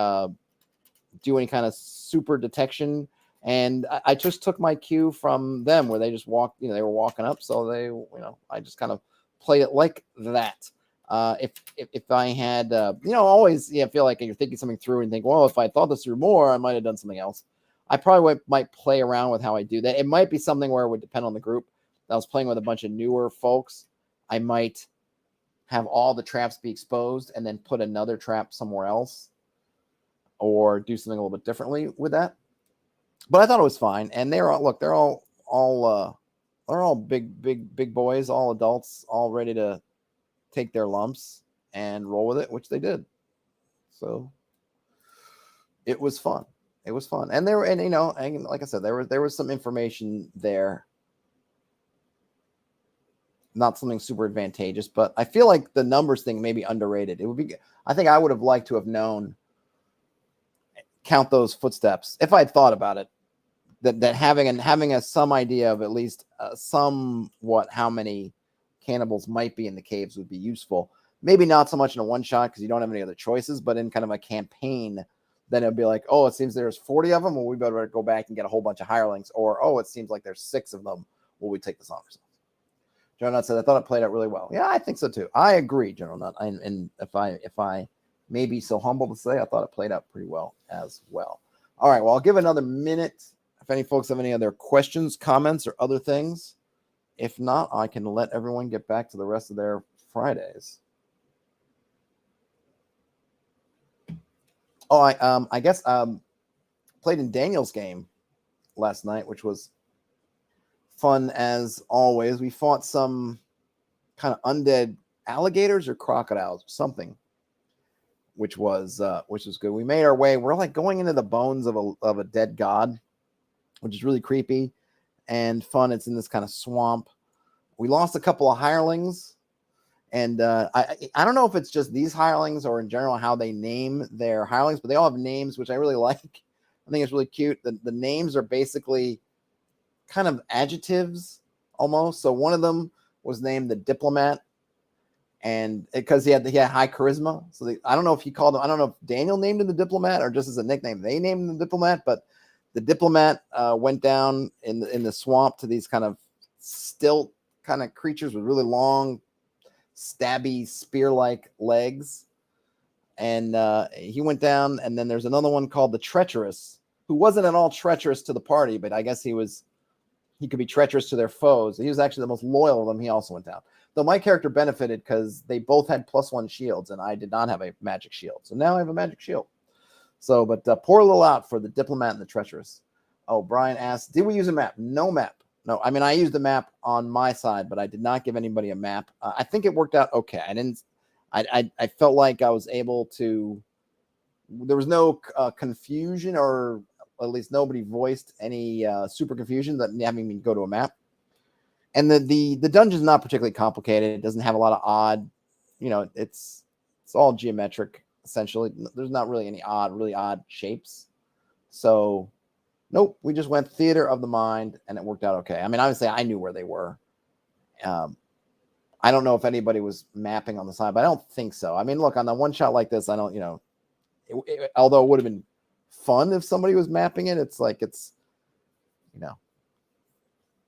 do any kind of super detection. And I just took my cue from them where they just walked, they were walking up. So I just kind of played it like that. If I had, always, feel like you're thinking something through and think, well, if I thought this through more, I might have done something else. I probably might play around with how I do that. It might be something where it would depend on the group. I was playing with a bunch of newer folks. I might have all the traps be exposed and then put another trap somewhere else or do something a little bit differently with that. But I thought it was fine. And they're all big boys, all adults, all ready to take their lumps and roll with it, which they did. So it was fun. It was fun. And and like I said, there was some information there. Not something super advantageous, but I feel like the numbers thing may be underrated. I think I would have liked to have known, count those footsteps if I'd thought about it, that having some idea of at least somewhat how many cannibals might be in the caves would be useful. Maybe not so much in a one shot because you don't have any other choices, but in kind of a campaign, then it'd be like, oh, it seems there's 40 of them. Well, we better go back and get a whole bunch of hirelings. Or, oh, it seems like there's 6 of them. Will we take this on ourselves? General Nut said, I thought it played out really well. Yeah, I think so too. I agree, General Nut. And if I may be so humble to say, I thought it played out pretty well as well. All right, well, I'll give another minute. If any folks have any other questions, comments, or other things. If not, I can let everyone get back to the rest of their Fridays. Oh, I guess played in Daniel's game last night, which was fun as always. We fought some kind of undead alligators or crocodiles or something, which was good. We made our way. We're like going into the bones of a dead god, which is really creepy and fun. It's in this kind of swamp. We lost a couple of hirelings. And I don't know if it's just these hirelings or in general how they name their hirelings, but they all have names, which I really like. I think it's really cute. The names are basically kind of adjectives almost. So one of them was named the Diplomat, and because he had high charisma. So I don't know if he called him. I don't know if Daniel named him the Diplomat or just as a nickname they named him the Diplomat. But the Diplomat went down in the swamp to these kind of stilt kind of creatures with really long, stabby spear-like legs, and he went down. And then there's another one called the Treacherous, who wasn't at all treacherous to the party, but I guess he could be treacherous to their foes. He was actually the most loyal of them. He also went down, though my character benefited because they both had +1 shields and I did not have a magic shield, so now I have a magic shield. So but pour a little out for the Diplomat and the Treacherous. Oh, Brian asked, did we use a map? No map. No, I mean, I used a map on my side, but I did not give anybody a map. I think it worked out okay. I felt like I was able to, there was no confusion, or at least nobody voiced any super confusion that having me go to a map. And the dungeon's not particularly complicated. It doesn't have a lot of odd, it's all geometric, essentially. There's not really any really odd shapes. So nope, we just went theater of the mind, and it worked out okay. I mean, obviously, I knew where they were. I don't know if anybody was mapping on the side, but I don't think so. I mean, look, on the one shot like this, I don't, although it would have been fun if somebody was mapping it, it's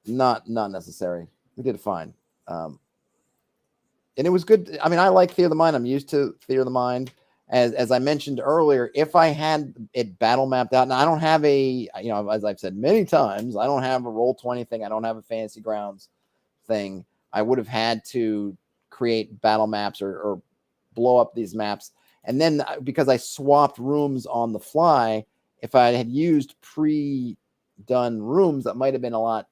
not necessary. We did fine. and it was good. I mean, I like Theater of the Mind. I'm used to Theater of the Mind. As I mentioned earlier, if I had it battle mapped out, and I don't have a, as I've said many times, I don't have a Roll20 thing. I don't have a Fantasy Grounds thing. I would have had to create battle maps or blow up these maps. And then because I swapped rooms on the fly, if I had used pre-done rooms, that might have been a lot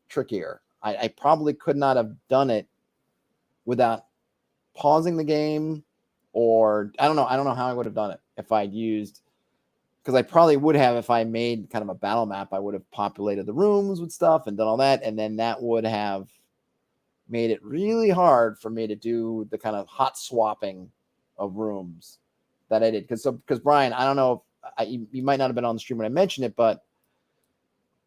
trickier. I probably could not have done it without pausing the game, or I don't know how I would have done it if I'd used, because I probably would have, if I made kind of a battle map, I would have populated the rooms with stuff and done all that, and then that would have made it really hard for me to do the kind of hot swapping of rooms that I did. Because Brian, I don't know if you might not have been on the stream when I mentioned it, but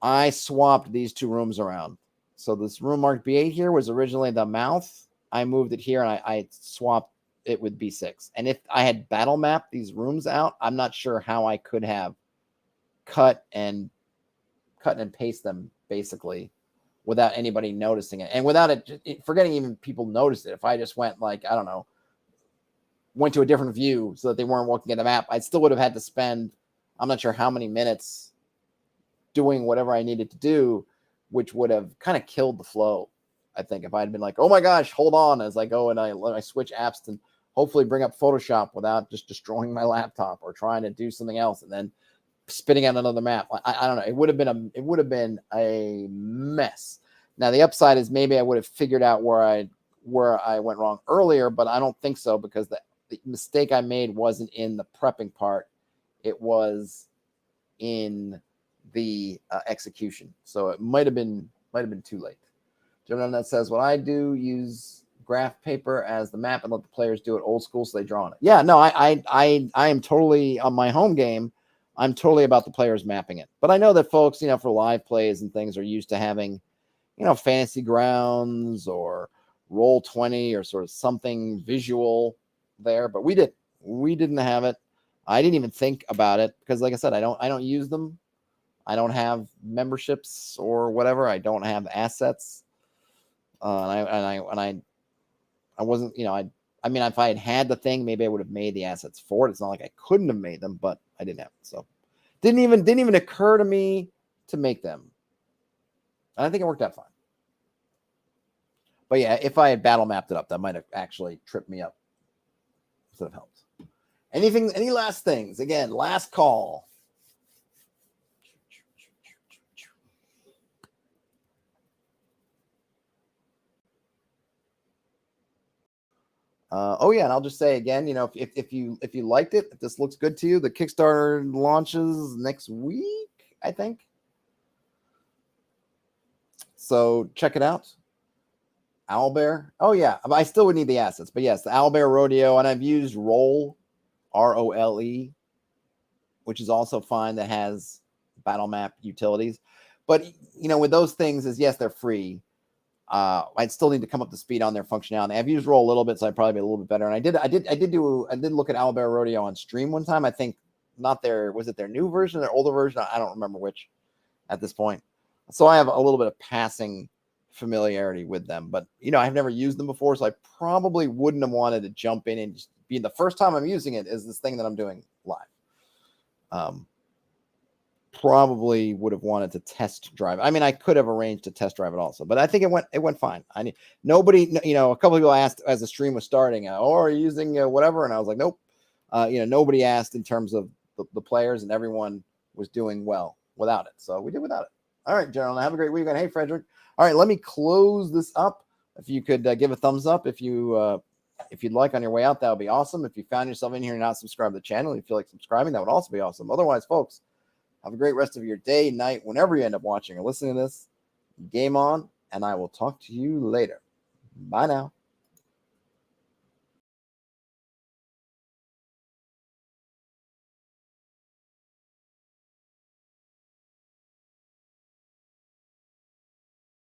I swapped these two rooms around. So this room marked B8 here was originally the mouth. I moved it here, and I swapped it with B6. And if I had battle mapped these rooms out, I'm not sure how I could have cut and paste them basically without anybody noticing it, and without it forgetting even people noticed it. If I just went, like, I don't know, went to a different view so that they weren't looking at the map, I still would have had to spend, I'm not sure how many minutes doing whatever I needed to do, which would have kind of killed the flow. I think if I had been like, oh my gosh, hold on, as I go and I switch apps to hopefully bring up Photoshop without just destroying my laptop or trying to do something else and then spitting out another map. I don't know. It would have been a mess. Now the upside is maybe I would have figured out where I went wrong earlier, but I don't think so, because the mistake I made wasn't in the prepping part. It was in the execution. So it might have been too late. Gentleman that says, what I do, use graph paper as the map and let the players do it old school so they draw on it. Yeah, no, I am totally, on my home game, I'm totally about the players mapping it. But I know that folks, for live plays and things, are used to having, Fantasy Grounds or Roll20 or sort of something visual there. But we didn't have it. I didn't even think about it because, like I said, I don't use them. I don't have memberships or whatever. I don't have assets. I wasn't, I mean, if I had the thing, maybe I would have made the assets for it. It's not like I couldn't have made them, but I didn't have it. So didn't even occur to me to make them. And I think it worked out fine. But yeah, if I had battle mapped it up, that might have actually tripped me up instead of helped. Any last things? Again, last call. Oh yeah, and I'll just say again, if you liked it, if this looks good to you, the Kickstarter launches next week, I think. So check it out. Owlbear. Oh yeah, I still would need the assets, but yes, the Owlbear Rodeo, and I've used Roll, ROLE, which is also fine. That has battle map utilities, but with those things, is yes, they're free. I'd still need to come up to speed on their functionality. I've used Roll a little bit, so I'd probably be a little bit better. And I did look at Owlbear Rodeo on stream one time. I think was it their new version or their older version? I don't remember which at this point. So I have a little bit of passing familiarity with them, but I've never used them before, so I probably wouldn't have wanted to jump in and just be the first time I'm using it is this thing that I'm doing live. Probably would have wanted to test drive. I mean, I could have arranged to test drive it also, but I think it went fine. Nobody, a couple of people asked as the stream was starting, are you using whatever? And I was like, nope. Nobody asked in terms of the players, and everyone was doing well without it. So we did without it. All right, gentlemen, have a great weekend. Hey, Frederick. All right, let me close this up. If you could give a thumbs up if you'd like on your way out, that would be awesome. If you found yourself in here and not subscribed to the channel, and you feel like subscribing, that would also be awesome. Otherwise, folks, have a great rest of your day, night, whenever you end up watching or listening to this. Game on, and I will talk to you later. Bye now.